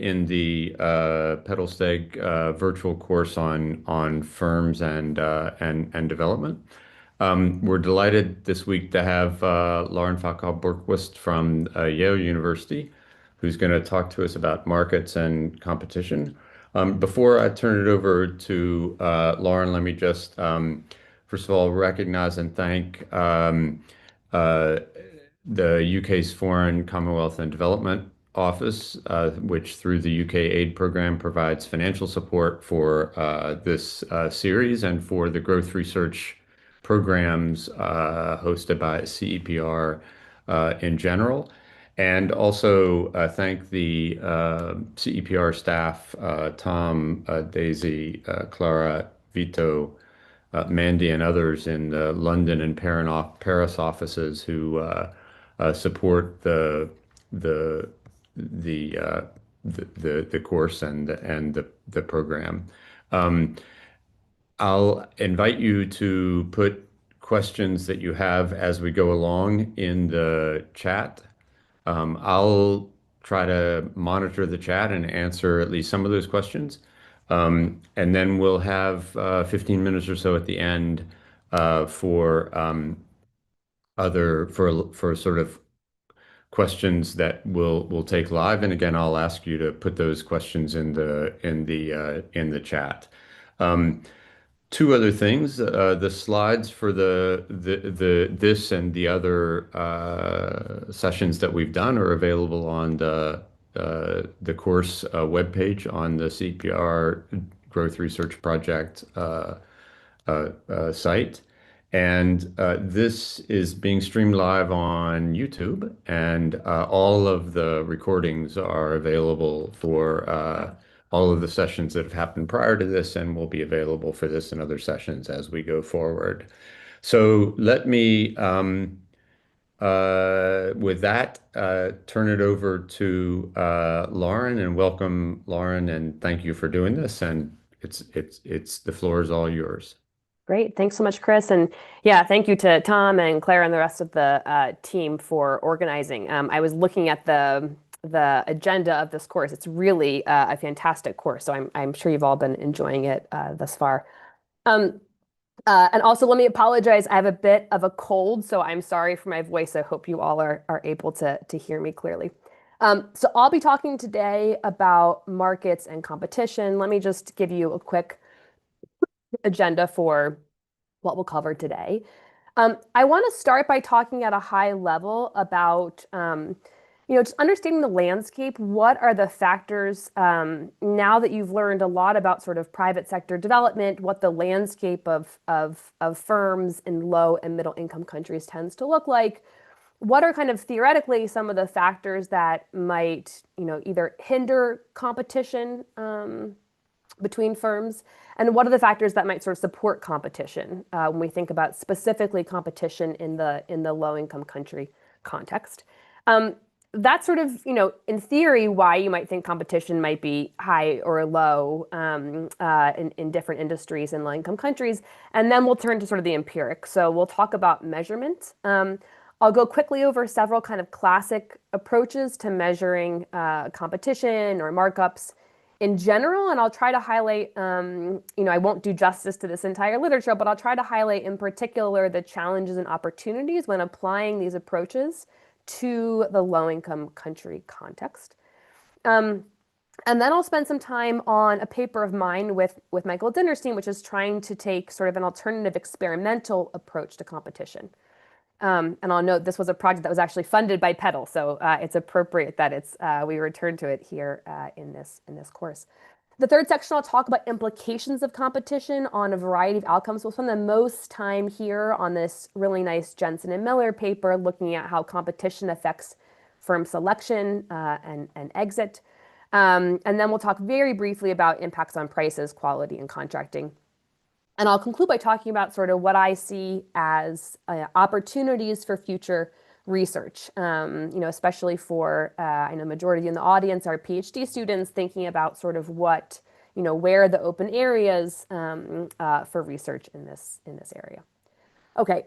in the PEDL STEG virtual course on firms and development. We're delighted this week to have Lauren Bergquist from Yale University, who's going to talk to us about markets and competition. Before I turn it over to Lauren, let me just first of all recognize and thank uh, the UK's Foreign, Commonwealth and Development Office, which through the UK Aid Program provides financial support for this series and for the growth research programs hosted by CEPR in general. And also thank the CEPR staff, Tom, Daisy, Clara, Vito, Mandy, and others in the London and Paris offices who support the the uh, the course and the program. Um, I'll invite you to put questions that you have as we go along in the chat. I'll try to monitor the chat and answer at least some of those questions. And then we'll have 15 minutes or so at the end for for sort of questions that we'll take live. And again, I'll ask you to put those questions in the chat. Um, Two other things, the slides for this and the other sessions that we've done are available on the course webpage on the CPR Growth Research Project site. And this is being streamed live on YouTube, and all of the recordings are available for all of the sessions that have happened prior to this and will be available for this and other sessions as we go forward. So let me, with that, turn it over to Lauren, and welcome, Lauren, and thank you for doing this. And the floor is all yours. Great. Thanks so much, Chris. And yeah, thank you to Tom and Claire and the rest of the team for organizing. I was looking at the agenda of this course. It's really a fantastic course. So I'm sure you've all been enjoying it thus far. And also, let me apologize. I have a bit of a cold, so I'm sorry for my voice. I hope you all are able to hear me clearly. So I'll be talking today about markets and competition. Let me just give you a quick agenda for what we'll cover today. I want to start by talking at a high level about, just understanding the landscape. What are the factors now that you've learned a lot about sort of private sector development, what the landscape of firms in low and middle income countries tends to look like? What are kind of theoretically some of the factors that might, either hinder competition between firms, and what are the factors that might sort of support competition when we think about specifically competition in the low-income country context? That's sort of, in theory, why you might think competition might be high or low in different industries in low-income countries. And then we'll turn to sort of the empiric. So we'll talk about measurement. I'll go quickly over several kind of classic approaches to measuring competition or markups in general, and I'll try to highlight, I won't do justice to this entire literature, but I'll try to highlight in particular the challenges and opportunities when applying these approaches to the low-income country context. And then I'll spend some time on a paper of mine with Michael Dinnerstein, which is trying to take sort of an alternative experimental approach to competition. And I'll note this was a project that was actually funded by PEDL, so it's appropriate that we return to it here in this course. The third section, I'll talk about implications of competition on a variety of outcomes. We'll spend the most time here on this really nice Jensen and Miller paper looking at how competition affects firm selection and exit. And then we'll talk very briefly about impacts on prices, quality, and contracting. And I'll conclude by talking about sort of what I see as opportunities for future research, especially for, I know the majority in the audience are PhD students thinking about sort of what, where are the open areas for research in this area. Okay,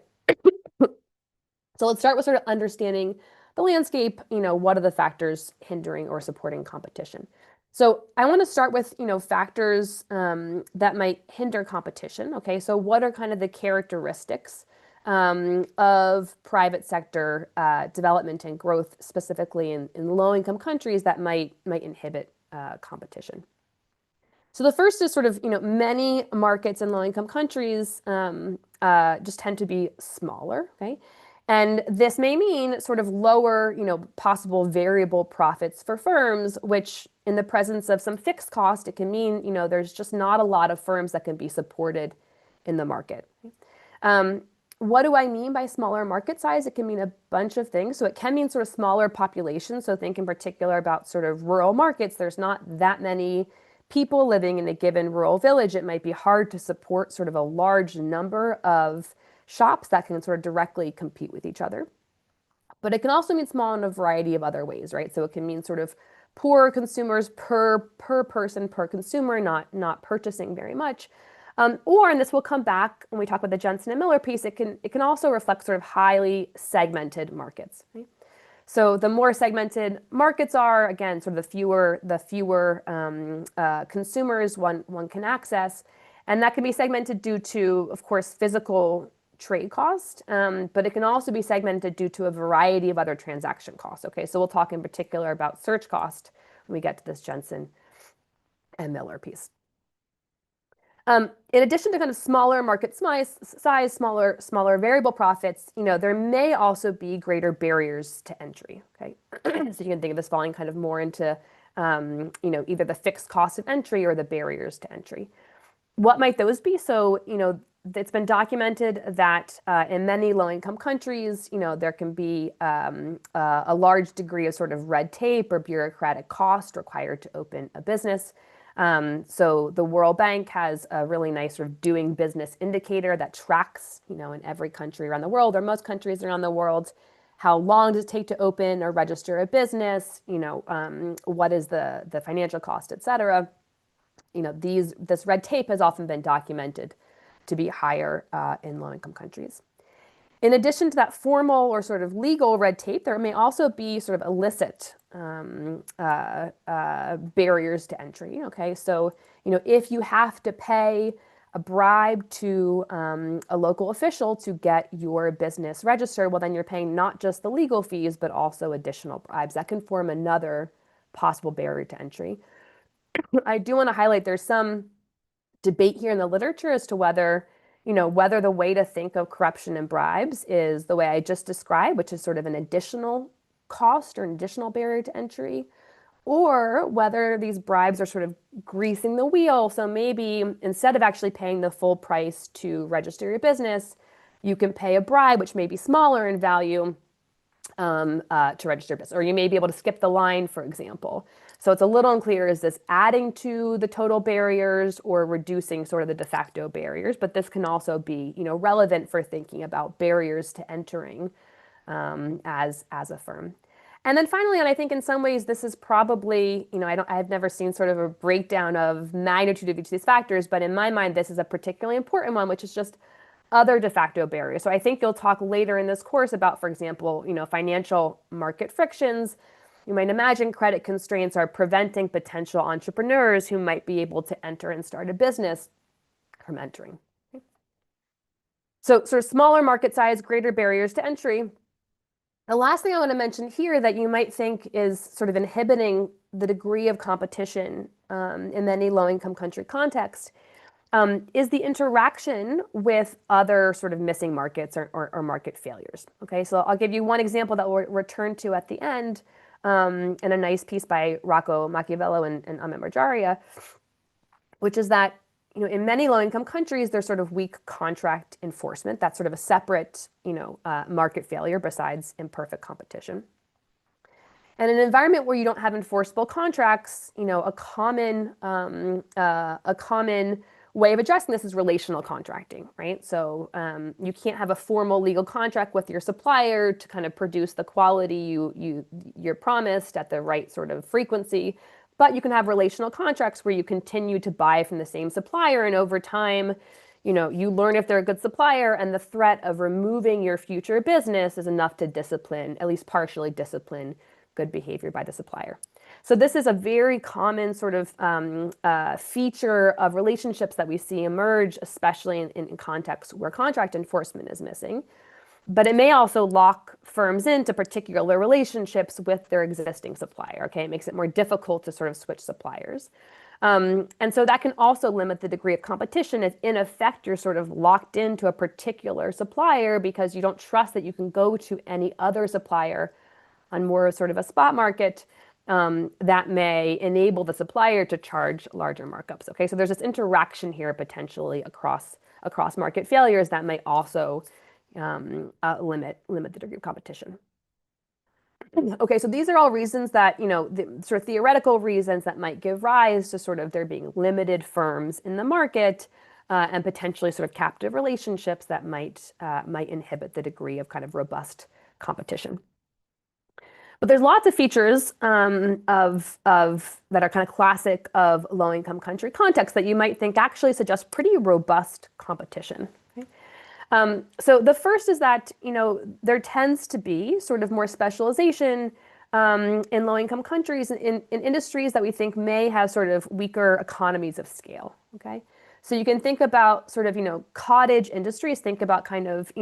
so let's start with sort of understanding the landscape, what are the factors hindering or supporting competition? So I want to start with, factors that might hinder competition. Okay, so what are kind of the characteristics of private sector development and growth, specifically in low-income countries, that might inhibit competition? So the first is sort of, many markets in low-income countries just tend to be smaller, okay? And this may mean sort of lower, possible variable profits for firms, which in the presence of some fixed cost, it can mean, there's just not a lot of firms that can be supported in the market. Um, what do I mean by smaller market size? It can mean a bunch of things. So it can mean sort of smaller population. So think in particular about sort of rural markets. There's not that many people living in a given rural village. It might be hard to support sort of a large number of shops that can sort of directly compete with each other. But it can also mean small in a variety of other ways, right? So it can mean sort of poor consumers per person per consumer, not purchasing very much. Or, and this will come back when we talk about the Jensen and Miller piece, it can also reflect sort of highly segmented markets. Right? So the more segmented markets are, again, sort of the fewer consumers one can access, and that can be segmented due to, of course, physical trade cost, but it can also be segmented due to a variety of other transaction costs. Okay, so we'll talk in particular about search cost when we get to this Jensen and Miller piece. In addition to kind of smaller market size, smaller variable profits, there may also be greater barriers to entry. Okay, so you can think of this falling kind of more into, either the fixed cost of entry or the barriers to entry. What might those be? So, it's been documented that in many low-income countries, there can be a large degree of sort of red tape or bureaucratic cost required to open a business. So the World Bank has a really nice sort of doing business indicator that tracks, in every country around the world, or most countries around the world, how long does it take to open or register a business, what is the financial cost, et cetera. This red tape has often been documented to be higher in low-income countries. In addition to that formal or sort of legal red tape, there may also be sort of illicit barriers to entry. Okay, so if you have to pay a bribe to a local official to get your business registered, well, then you're paying not just the legal fees, but also additional bribes. That can form another possible barrier to entry. I do want to highlight there's some debate here in the literature as to whether the way to think of corruption and bribes is the way I just described, which is sort of an additional cost or an additional barrier to entry, or whether these bribes are sort of greasing the wheel. So maybe instead of actually paying the full price to register your business, you can pay a bribe, which may be smaller in value, to register business, or you may be able to skip the line, for example. So it's a little unclear, is this adding to the total barriers or reducing sort of the de facto barriers? But this can also be, relevant for thinking about barriers to entering as a firm. And then finally, and I think in some ways this is probably, I've never seen sort of a breakdown of magnitude of each of these factors, but in my mind, this is a particularly important one, which is just other de facto barriers. So I think you'll talk later in this course about, for example, financial market frictions. You might imagine credit constraints are preventing potential entrepreneurs who might be able to enter and start a business from entering. So sort of smaller market size, greater barriers to entry. The last thing I want to mention here that you might think is sort of inhibiting the degree of competition in many low-income country contexts is the interaction with other sort of missing markets or market failures. Okay, so I'll give you one example that we'll return to at the end in a nice piece by Rocco Macchiavello and Amit Marjaria, which is that in many low-income countries, there's sort of weak contract enforcement. That's sort of a separate market failure besides imperfect competition. And in an environment where you don't have enforceable contracts, a common way of addressing this is relational contracting, right? So you can't have a formal legal contract with your supplier to kind of produce the quality you're promised at the right sort of frequency, but you can have relational contracts where you continue to buy from the same supplier, and over time, you learn if they're a good supplier, and the threat of removing your future business is enough to discipline, at least partially discipline, good behavior by the supplier. So this is a very common sort of feature of relationships that we see emerge, especially in contexts where contract enforcement is missing. But it may also lock firms into particular relationships with their existing supplier. Okay, it makes it more difficult to sort of switch suppliers. And so that can also limit the degree of competition if, in effect, you're sort of locked into a particular supplier because you don't trust that you can go to any other supplier on more sort of a spot market that may enable the supplier to charge larger markups. Okay, so there's this interaction here potentially across market failures that may also limit the degree of competition. Okay, so these are all reasons that, the sort of theoretical reasons that might give rise to sort of there being limited firms in the market and potentially sort of captive relationships that might inhibit the degree of kind of robust competition. But there's lots of features of that are kind of classic of low-income country context that you might think actually suggest pretty robust competition. So the first is that, there tends to be sort of more specialization in low-income countries in industries that we think may have sort of weaker economies of scale. Okay, so you can think about sort of, cottage industries, think about kind of,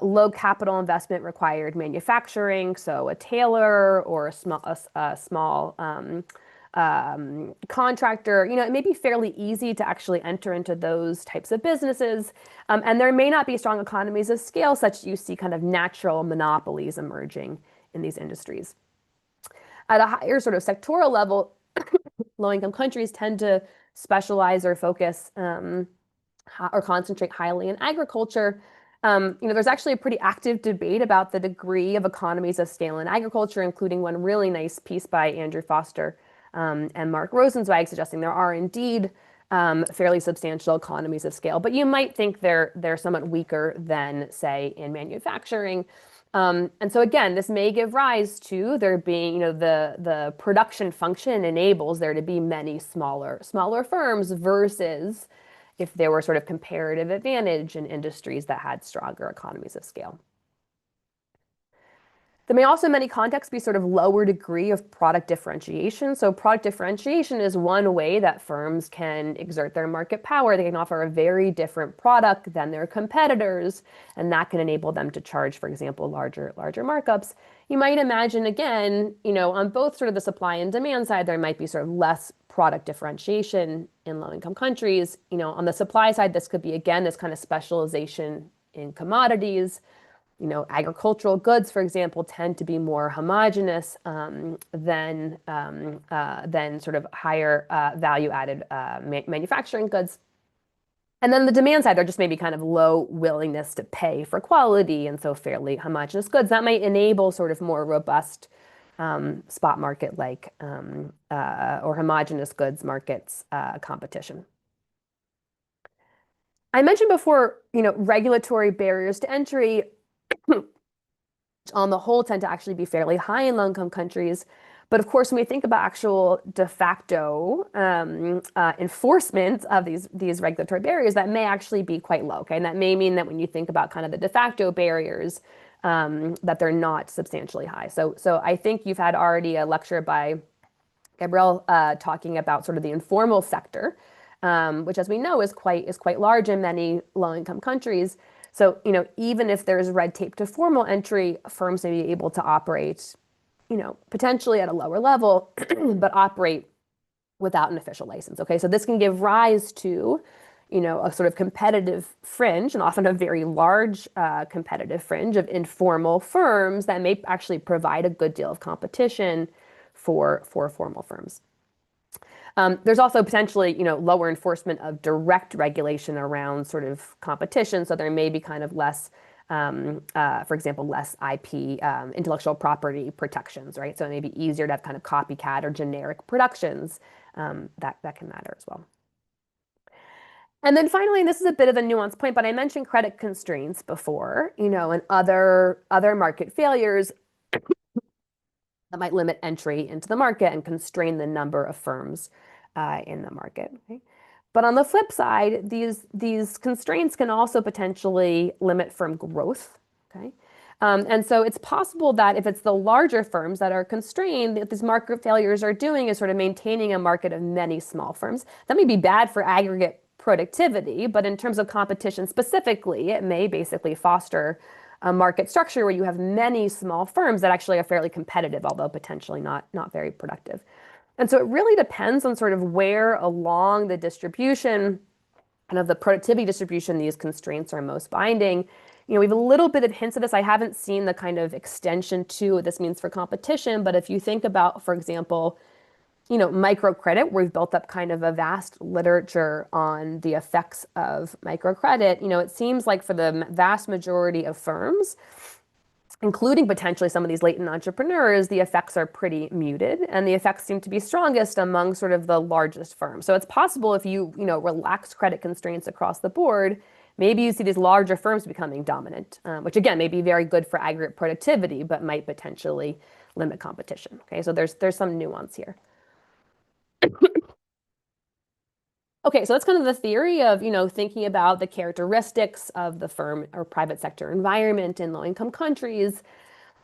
low capital investment required manufacturing, so a tailor or a small contractor. It may be fairly easy to actually enter into those types of businesses. And there may not be strong economies of scale such that you see kind of natural monopolies emerging in these industries. At a higher sort of sectoral level, low-income countries tend to specialize or focus or concentrate highly in agriculture. There's actually a pretty active debate about the degree of economies of scale in agriculture, including one really nice piece by Andrew Foster and Mark Rosenzweig suggesting there are indeed fairly substantial economies of scale, but you might think they're somewhat weaker than, say, in manufacturing. And so again, this may give rise to there being, the production function enables there to be many smaller firms versus if there were sort of comparative advantage in industries that had stronger economies of scale. There may also in many contexts be sort of lower degree of product differentiation. So product differentiation is one way that firms can exert their market power. They can offer a very different product than their competitors, and that can enable them to charge, for example, larger markups. You might imagine, again, on both sort of the supply and demand side, there might be sort of less product differentiation in low-income countries. On the supply side, this could be, again, this kind of specialization in commodities. Agricultural goods, for example, tend to be more homogeneous than sort of higher value-added manufacturing goods. And then the demand side, there just may be kind of low willingness to pay for quality, and so fairly homogeneous goods. That might enable sort of more robust spot market like or homogeneous goods markets competition. I mentioned before, regulatory barriers to entry on the whole tend to actually be fairly high in low-income countries. But of course, when we think about actual de facto enforcement of these regulatory barriers, that may actually be quite low. Okay, and that may mean that when you think about kind of the de facto barriers, that they're not substantially high. So I think you've had already a lecture by Gabrielle talking about sort of the informal sector, which, as we know, is quite large in many low-income countries. So, even if there's red tape to formal entry, firms may be able to operate, potentially at a lower level, but operate without an official license. Okay, so this can give rise to, a sort of competitive fringe, and often a very large competitive fringe of informal firms that may actually provide a good deal of competition for formal firms. There's also potentially, lower enforcement of direct regulation around sort of competition. So there may be kind of less, for example, less IP, intellectual property protections, right? So it may be easier to have kind of copycat or generic productions that can matter as well. And then finally, and this is a bit of a nuanced point, but I mentioned credit constraints before, and other market failures that might limit entry into the market and constrain the number of firms in the market. Okay? But on the flip side, these constraints can also potentially limit firm growth. Okay? And so it's possible that if it's the larger firms that are constrained, what these market failures are doing is sort of maintaining a market of many small firms. That may be bad for aggregate productivity, but in terms of competition specifically, it may basically foster a market structure where you have many small firms that actually are fairly competitive, although potentially not very productive. And so it really depends on sort of where along the distribution and of the productivity distribution these constraints are most binding. We have a little bit of hints of this. I haven't seen the kind of extension to what this means for competition, but if you think about, for example, microcredit, where we've built up kind of a vast literature on the effects of microcredit, it seems like for the vast majority of firms, including potentially some of these latent entrepreneurs, the effects are pretty muted, and the effects seem to be strongest among sort of the largest firms. So it's possible if you relax credit constraints across the board, maybe you see these larger firms becoming dominant, which again may be very good for aggregate productivity, but might potentially limit competition. Okay, so there's some nuance here. Okay, so that's kind of the theory of, thinking about the characteristics of the firm or private sector environment in low-income countries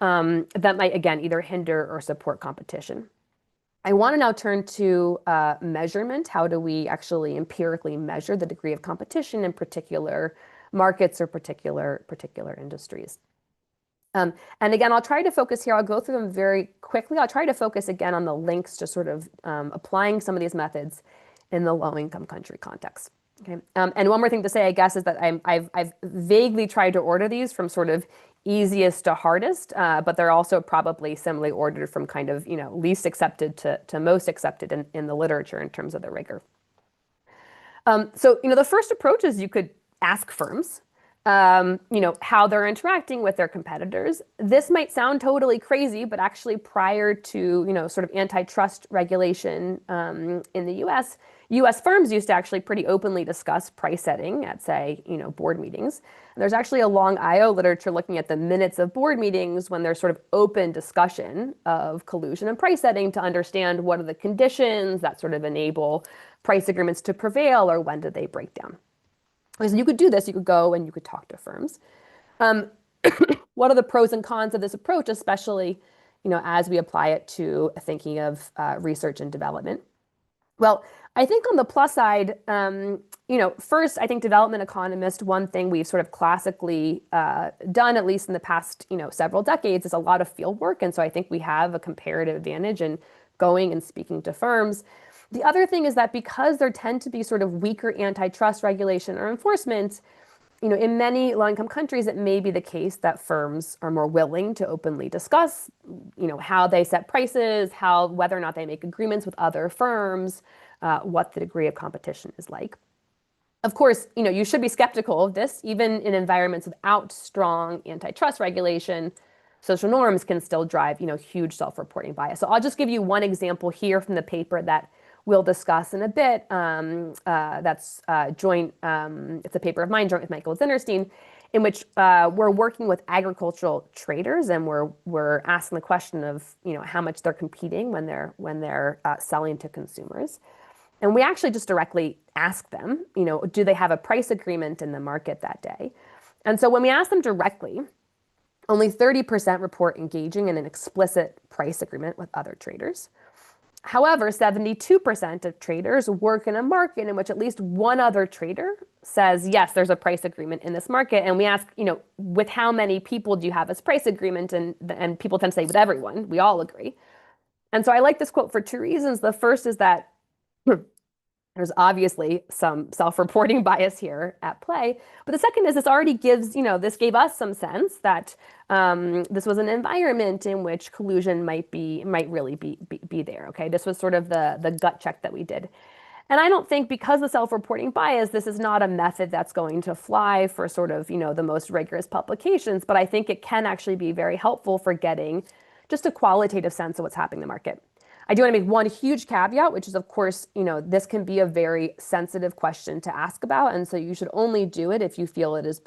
that might, again, either hinder or support competition. I want to now turn to measurement. How do we actually empirically measure the degree of competition in particular markets or particular industries? And again, I'll try to focus here. I'll go through them very quickly. I'll try to focus again on the links to sort of applying some of these methods in the low-income country context. Okay. And one more thing to say, I guess, is that I've vaguely tried to order these from sort of easiest to hardest, but they're also probably similarly ordered from kind of least accepted to most accepted in the literature in terms of the rigor. So the first approach is you could ask firms how they're interacting with their competitors. This might sound totally crazy, but actually prior to, sort of antitrust regulation in the US firms used to actually pretty openly discuss price setting at, say, board meetings. And there's actually a long IO literature looking at the minutes of board meetings when there's sort of open discussion of collusion and price setting to understand what are the conditions that sort of enable price agreements to prevail, or when do they break down. So you could do this, you could go and you could talk to firms. What are the pros and cons of this approach, especially, as we apply it to thinking of research and development? Well, I think on the plus side, first, I think development economists, one thing we've sort of classically done, at least in the past, several decades, is a lot of field work. And so I think we have a comparative advantage in going and speaking to firms. The other thing is that because there tend to be sort of weaker antitrust regulation or enforcement, in many low-income countries, it may be the case that firms are more willing to openly discuss, how they set prices, whether or not they make agreements with other firms, what the degree of competition is like. Of course, you should be skeptical of this, even in environments without strong antitrust regulation. Social norms can still drive, huge self-reporting bias. So I'll just give you one example here from the paper that we'll discuss in a bit. That's joint. It's a paper of mine, joint with Michael Zinnerstein, in which we're working with agricultural traders, and we're asking the question of how much they're competing when they're selling to consumers. And we actually just directly ask them, do they have a price agreement in the market that day? And so when we ask them directly, only 30% report engaging in an explicit price agreement with other traders. However, 72% of traders work in a market in which at least one other trader says, yes, there's a price agreement in this market. And we ask, with how many people do you have this price agreement? And people tend to say with everyone. We all agree. And so I like this quote for two reasons. The first is that there's obviously some self-reporting bias here at play. But the second is this already gives, this gave us some sense that this was an environment in which collusion might really be there. Okay, this was sort of the gut check that we did. And I don't think because of self-reporting bias, this is not a method that's going to fly for sort of, the most rigorous publications. But I think it can actually be very helpful for getting just a qualitative sense of what's happening in the market. I do want to make one huge caveat, which is, of course, this can be a very sensitive question to ask about. And so you should only do it if you feel it is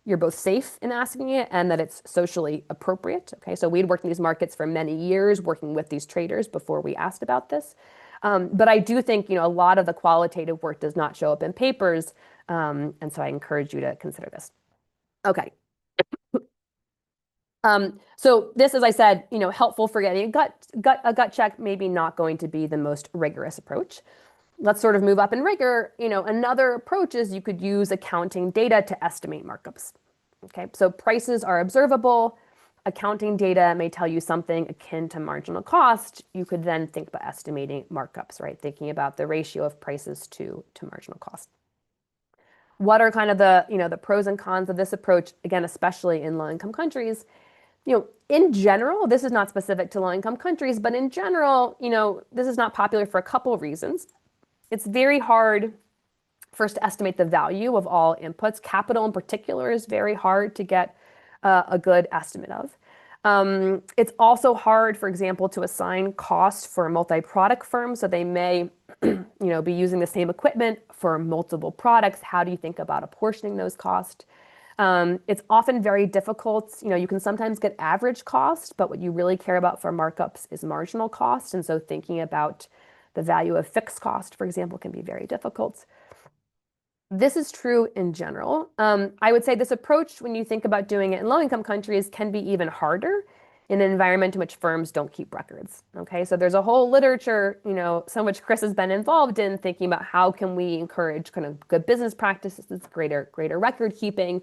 you're both safe in asking it and that it's socially appropriate. Okay, so we'd worked in these markets for many years, working with these traders before we asked about this. But I do think, a lot of the qualitative work does not show up in papers. And so I encourage you to consider this. Okay. So this, as I said, helpful for getting a gut check, maybe not going to be the most rigorous approach. Let's sort of move up in rigor. Another approach is you could use accounting data to estimate markups. Okay, so prices are observable. Accounting data may tell you something akin to marginal cost. You could then think about estimating markups, right? Thinking about the ratio of prices to marginal cost. What are kind of the pros and cons of this approach? Again, especially in low-income countries. In general, this is not specific to low-income countries, but in general, this is not popular for a couple of reasons. It's very hard first to estimate the value of all inputs. Capital in particular is very hard to get a good estimate of. It's also hard, for example, to assign cost for multi-product firms. So they may be using the same equipment for multiple products. How do you think about apportioning those costs? It's often very difficult. You can sometimes get average cost, but what you really care about for markups is marginal cost. And so thinking about the value of fixed cost, for example, can be very difficult. This is true in general. I would say this approach, when you think about doing it in low-income countries, can be even harder in an environment in which firms don't keep records. Okay, so there's a whole literature, so much Chris has been involved in thinking about how can we encourage kind of good business practices, greater record keeping.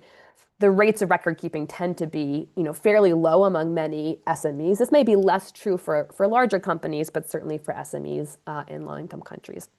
The rates of record keeping tend to be, fairly low among many SMEs. This may be less true for larger companies, but certainly for SMEs in low-income countries.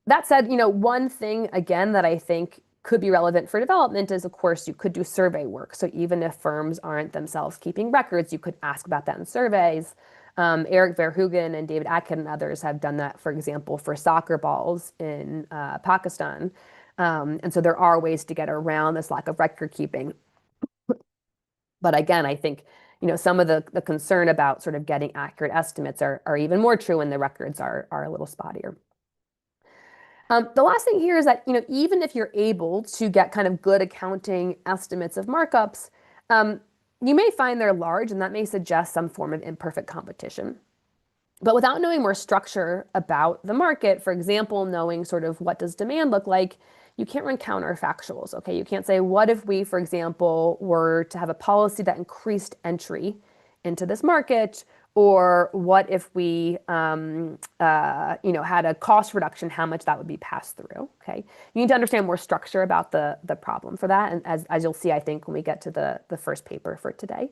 That said, one thing, again, that I think could be relevant for development is, of course, you could do survey work. So even if firms aren't themselves keeping records, you could ask about that in surveys. Eric Verhoeven and David Atkin and others have done that, for example, for soccer balls in Pakistan. And so there are ways to get around this lack of record keeping. But again, I think some of the concern about sort of getting accurate estimates are even more true when the records are a little spottier. The last thing here is that, even if you're able to get kind of good accounting estimates of markups, you may find they're large, and that may suggest some form of imperfect competition. But without knowing more structure about the market, for example, knowing sort of what does demand look like, you can't run counterfactuals, okay? You can't say, what if we, for example, were to have a policy that increased entry into this market? Or what if we, had a cost reduction, how much that would be passed through, okay? You need to understand more structure about the problem for that. And as you'll see, I think, when we get to the first paper for today.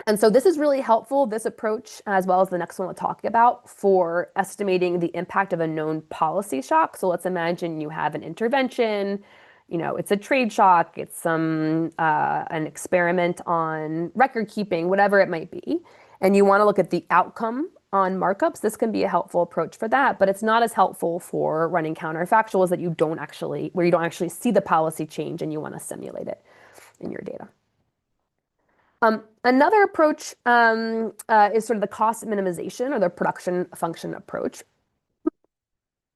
And so this is really helpful, this approach, as well as the next one we'll talk about, for estimating the impact of a known policy shock. So let's imagine you have an intervention, it's a trade shock, it's an experiment on record keeping, whatever it might be. And you want to look at the outcome on markups. This can be a helpful approach for that, but it's not as helpful for running counterfactuals where you don't actually see the policy change and you want to simulate it in your data. Another approach is sort of the cost minimization or the production function approach.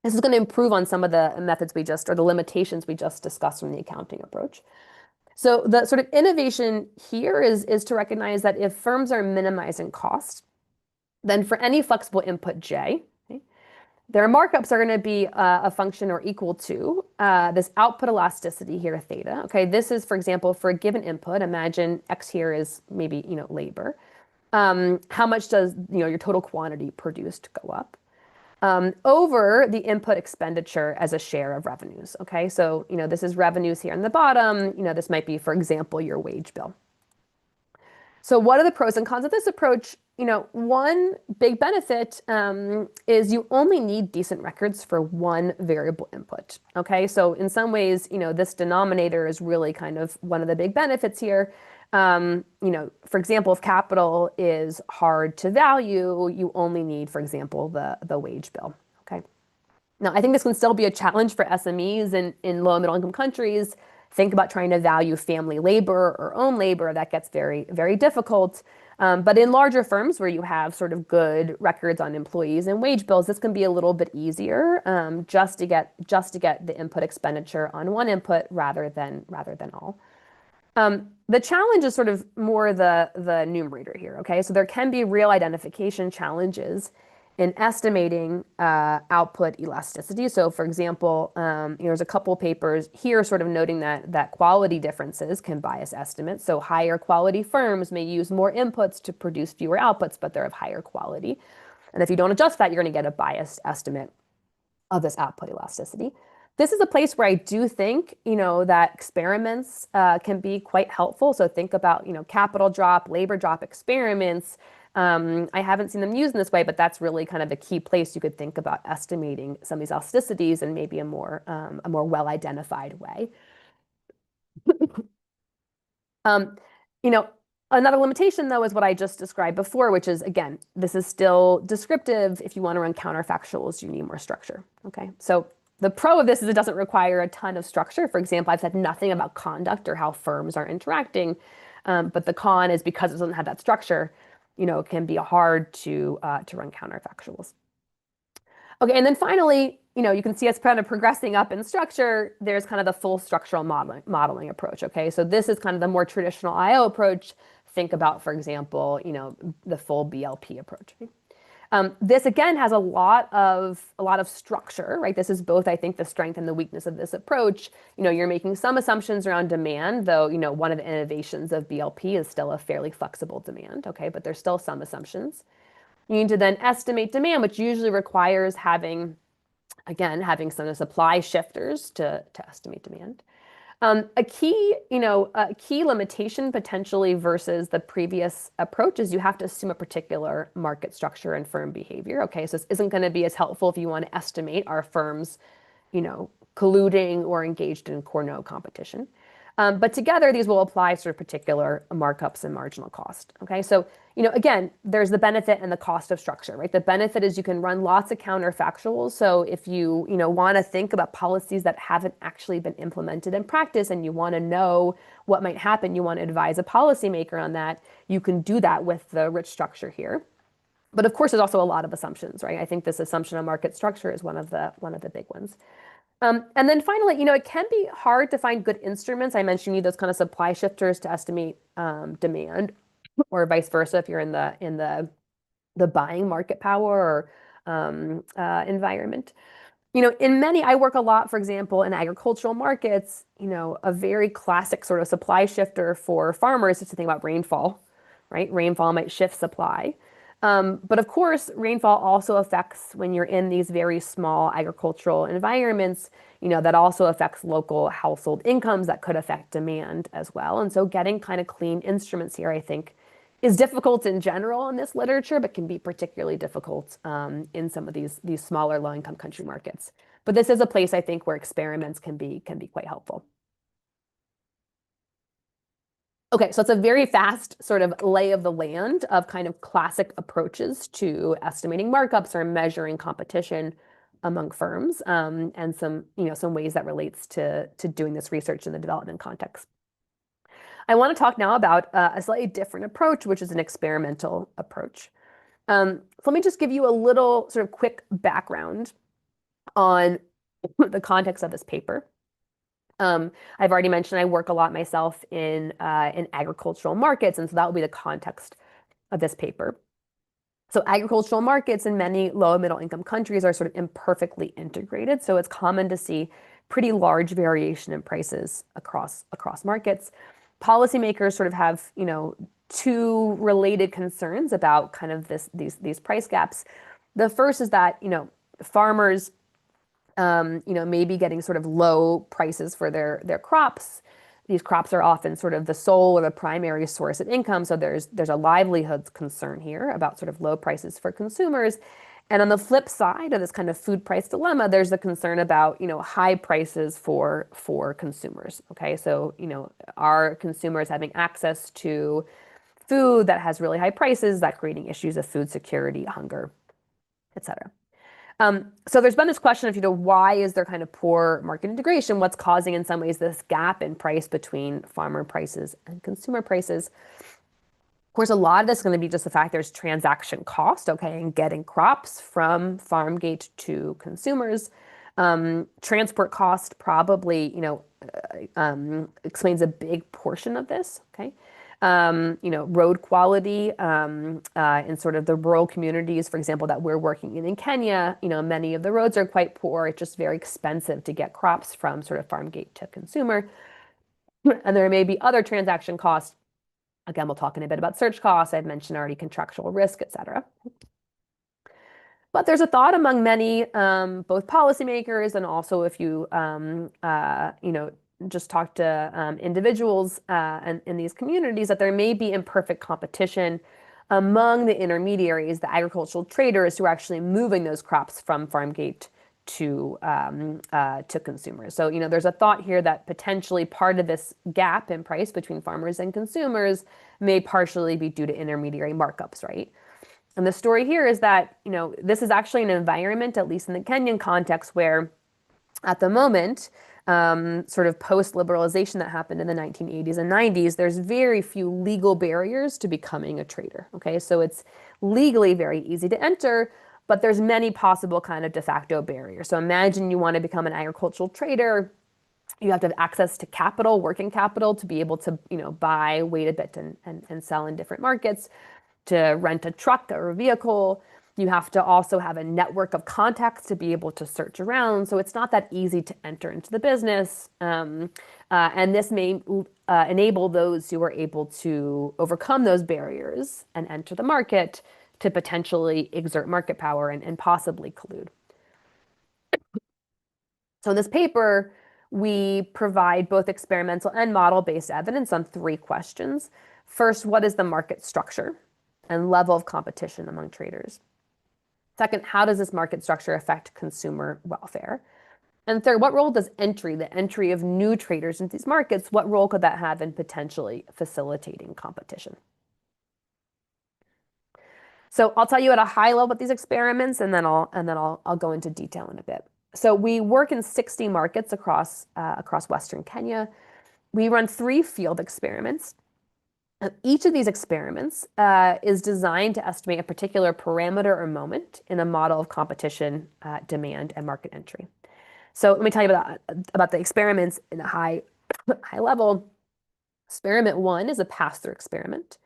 This is going to improve on some of the methods or the limitations we just discussed from the accounting approach. So the sort of innovation here is to recognize that if firms are minimizing cost, then for any flexible input J, okay, their markups are going to be a function or equal to this output elasticity here, theta. Okay, this is, for example, for a given input. Imagine X here is maybe labor. How much does your total quantity produced go up? Over the input expenditure as a share of revenues. Okay, so this is revenues here on the bottom. This might be, for example, your wage bill. So what are the pros and cons of this approach? One big benefit is you only need decent records for one variable input. Okay, so in some ways, this denominator is really kind of one of the big benefits here. For example, if capital is hard to value, you only need, for example, the wage bill. Okay. Now, I think this can still be a challenge for SMEs in low and middle income countries. Think about trying to value family labor or own labor. That gets very, very difficult. But in larger firms where you have sort of good records on employees and wage bills, this can be a little bit easier just to get the input expenditure on one input rather than all. The challenge is sort of more the numerator here, okay? So there can be real identification challenges in estimating output elasticity. So for example, there's a couple papers here sort of noting that quality differences can bias estimates. So higher quality firms may use more inputs to produce fewer outputs, but they're of higher quality. And if you don't adjust that, you're going to get a biased estimate of this output elasticity. This is a place where I do think, that experiments can be quite helpful. So think about, capital drop, labor drop experiments. I haven't seen them used in this way, but that's really kind of the key place you could think about estimating some of these elasticities in maybe a more well-identified way. Um, you know, Another limitation, though, is what I just described before, which is, again, this is still descriptive. If you want to run counterfactuals, you need more structure. Okay, so the pro of this is it doesn't require a ton of structure. For example, I've said nothing about conduct or how firms are interacting, but the con is because it doesn't have that structure, it can be hard to run counterfactuals. Okay, and then finally, you can see us kind of progressing up in structure. There's kind of the full structural modeling approach. Okay, so this is kind of the more traditional IO approach. Think about, for example, the full BLP approach. This again has a lot of structure, right? This is both, I think, the strength and the weakness of this approach. You're making some assumptions around demand, though. One of the innovations of BLP is still a fairly flexible demand. Okay, but there's still some assumptions. You need to then estimate demand, which usually requires having some supply shifters to estimate demand. A key limitation potentially versus the previous approach is you have to assume a particular market structure and firm behavior. Okay, so this isn't going to be as helpful if you want to estimate our firms, colluding or engaged in core no competition. But together, these will apply sort of particular markups and marginal cost. Okay, so again, there's the benefit and the cost of structure, right? The benefit is you can run lots of counterfactuals. So if you want to think about policies that haven't actually been implemented in practice and you want to know what might happen, you want to advise a policymaker on that, you can do that with the rich structure here. But of course, there's also a lot of assumptions, right? I think this assumption on market structure is one of the big ones. And then finally, it can be hard to find good instruments. I mentioned you need those kind of supply shifters to estimate demand, or vice versa if you're in the buying market power or environment. I work a lot, for example, in agricultural markets. A very classic sort of supply shifter for farmers is to think about rainfall, right? Rainfall might shift supply. But of course, rainfall also affects when you're in these very small agricultural environments, that also affects local household incomes that could affect demand as well. And so getting kind of clean instruments here, I think, is difficult in general in this literature, but can be particularly difficult in some of these smaller low-income country markets. But this is a place, I think, where experiments can be quite helpful. Okay, so it's a very fast sort of lay of the land of kind of classic approaches to estimating markups or measuring competition among firms, and some ways that relates to doing this research in the development context. I want to talk now about a slightly different approach, which is an experimental approach. So let me just give you a little sort of quick background on the context of this paper. I've already mentioned I work a lot myself in agricultural markets, and so that will be the context of this paper. So agricultural markets in many low and middle income countries are sort of imperfectly integrated. So it's common to see pretty large variation in prices across markets. Policymakers sort of have, two related concerns about kind of these price gaps. The first is that, farmers may be getting sort of low prices for their crops. These crops are often sort of the sole or the primary source of income. So there's a livelihood concern here about sort of low prices for consumers. And on the flip side of this kind of food price dilemma, there's the concern about, high prices for consumers. Okay, so, are consumers having access to food that has really high prices, that creating issues of food security, hunger, et cetera. So there's been this question of, why is there kind of poor market integration? What's causing in some ways this gap in price between farmer prices and consumer prices? Of course, a lot of this is going to be just the fact there's transaction cost, okay, and getting crops from farm gate to consumers. Transport cost probably, explains a big portion of this, okay? Road quality in sort of the rural communities, for example, that we're working in Kenya, many of the roads are quite poor. It's just very expensive to get crops from sort of farm gate to consumer. And there may be other transaction costs. Again, we'll talk in a bit about search costs. I've mentioned already contractual risk, et cetera. But there's a thought among many, both policymakers and also if you, just talk to individuals and in these communities that there may be imperfect competition among the intermediaries, the agricultural traders who are actually moving those crops from farm gate to consumers. So, there's a thought here that potentially part of this gap in price between farmers and consumers may partially be due to intermediary markups, right? And the story here is that, this is actually an environment, at least in the Kenyan context, where at the moment, sort of post-liberalization that happened in the 1980s and 90s, there's very few legal barriers to becoming a trader. Okay, so it's legally very easy to enter, but there's many possible kind of de facto barriers. So imagine you want to become an agricultural trader. You have to have access to capital, working capital, to be able to, buy, wait a bit, and sell in different markets, to rent a truck or a vehicle. You have to also have a network of contacts to be able to search around. So it's not that easy to enter into the business. And this may enable those who are able to overcome those barriers and enter the market to potentially exert market power and possibly collude. So in this paper, we provide both experimental and model-based evidence on 3 questions. First, what is the market structure and level of competition among traders? Second, how does this market structure affect consumer welfare? And third, what role does the entry of new traders into these markets, what role could that have in potentially facilitating competition? So I'll tell you at a high level about these experiments, and then I'll go into detail in a bit. So we work in 60 markets across Western Kenya. We run 3 field experiments. Each of these experiments is designed to estimate a particular parameter or moment in a model of competition, demand, and market entry. So let me tell you about the experiments in a high level. Experiment 1 is a pass-through experiment.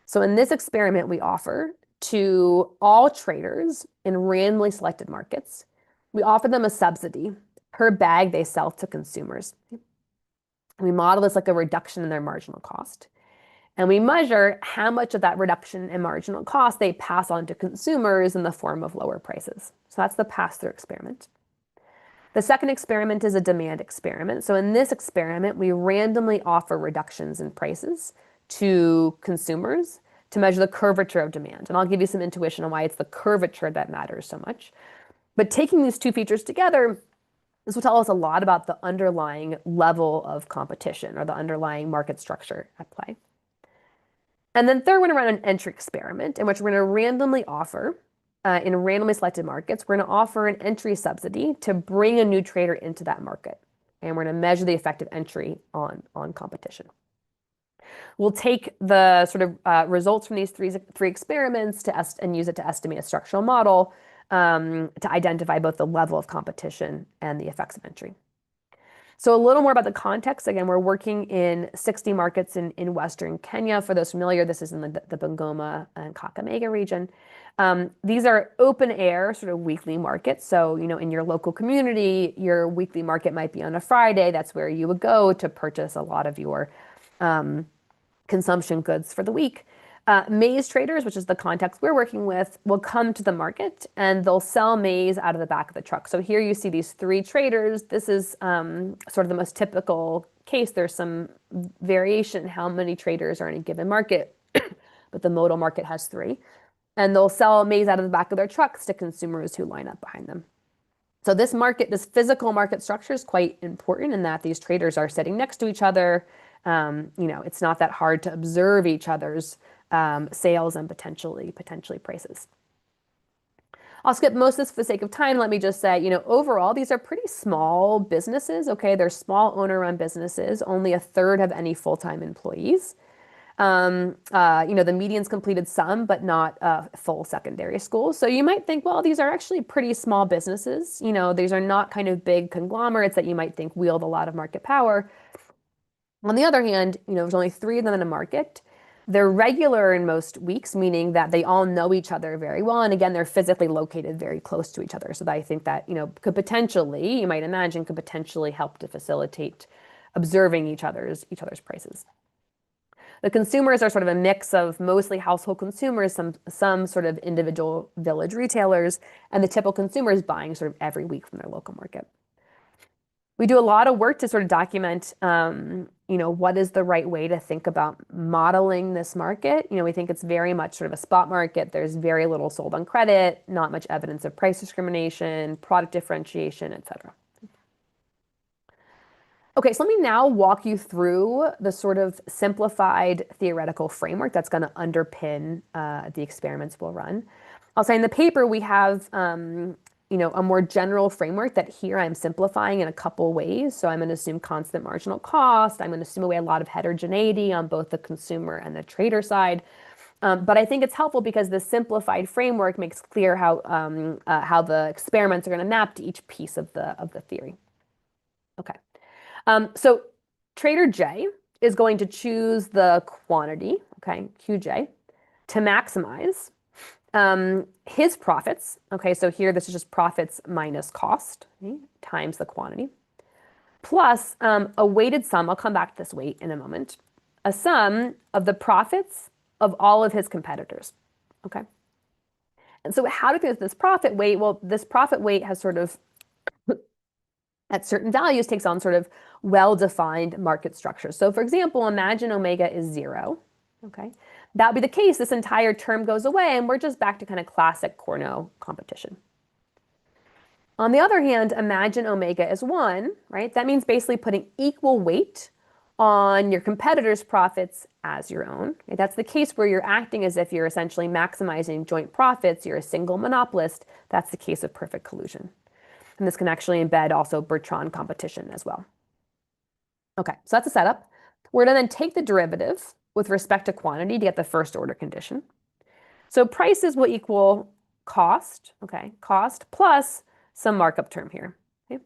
So in this experiment, we offer to all traders in randomly selected markets, we offer them a subsidy per bag they sell to consumers. We model this like a reduction in their marginal cost. And we measure how much of that reduction in marginal cost they pass on to consumers in the form of lower prices. So that's the pass-through experiment. The second experiment is a demand experiment. So in this experiment, we randomly offer reductions in prices to consumers to measure the curvature of demand. And I'll give you some intuition on why it's the curvature that matters so much. But taking these 2 features together, this will tell us a lot about the underlying level of competition or the underlying market structure at play. And then third, we're going to run an entry experiment in which we're going to randomly offer, in randomly selected markets, we're going to offer an entry subsidy to bring a new trader into that market. And we're going to measure the effect of entry on competition. We'll take the sort of results from these three experiments and use it to estimate a structural model to identify both the level of competition and the effects of entry. So a little more about the context. Again, we're working in 60 markets in Western Kenya. For those familiar, this is in the Bungoma and Kakamega region. These are open air, sort of weekly markets. So, in your local community, your weekly market might be on a Friday. That's where you would go to purchase a lot of your consumption goods for the week. Maize traders, which is the context we're working with, will come to the market and they'll sell maize out of the back of the truck. So here you see these 3 traders. This is sort of the most typical case. There's some variation in how many traders are in a given market, but the modal market has 3. And they'll sell maize out of the back of their trucks to consumers who line up behind them. So this physical market structure is quite important in that these traders are sitting next to each other. It's not that hard to observe each other's sales and potentially prices. I'll skip most of this for the sake of time. Let me just say, overall, these are pretty small businesses. Okay, they're small owner-run businesses. Only a third have any full-time employees. The median's completed some, but not full secondary school. So you might think, well, these are actually pretty small businesses. These are not kind of big conglomerates that you might think wield a lot of market power. On the other hand, there's only 3 of them in a market. They're regular in most weeks, meaning that they all know each other very well. And again, they're physically located very close to each other. So that I think that, could potentially, you might imagine, could potentially help to facilitate observing each other's prices. The consumers are sort of a mix of mostly household consumers, some sort of individual village retailers, and the typical consumer is buying sort of every week from their local market. We do a lot of work to sort of document, what is the right way to think about modeling this market. We think it's very much sort of a spot market. There's very little sold on credit, not much evidence of price discrimination, product differentiation, et cetera. Okay, so let me now walk you through the sort of simplified theoretical framework that's going to underpin the experiments we'll run. I'll say in the paper we have a more general framework that here I'm simplifying in a couple ways. So I'm going to assume constant marginal cost. I'm going to assume away a lot of heterogeneity on both the consumer and the trader side. But I think it's helpful because the simplified framework makes clear how the experiments are going to map to each piece of the theory. Okay. So trader J is going to choose the quantity, okay, QJ, to maximize his profits. Okay, so here this is just profits minus cost, okay, times the quantity, plus a weighted sum. I'll come back to this weight in a moment. A sum of the profits of all of his competitors. Okay. And so how to do this profit weight? Well, this profit weight has sort of at certain values takes on sort of well-defined market structures. So for example, imagine omega is 0. Okay, that would be the case. This entire term goes away and we're just back to kind of classic Cournot competition. On the other hand, imagine omega is 1, right? That means basically putting equal weight on your competitor's profits as your own. Okay? That's the case where you're acting as if you're essentially maximizing joint profits. You're a single monopolist. That's the case of perfect collusion. And this can actually embed also Bertrand competition as well. Okay, so that's a setup. We're going to then take the derivative with respect to quantity to get the first order condition. So prices will equal cost, okay, cost plus some markup term here. Okay?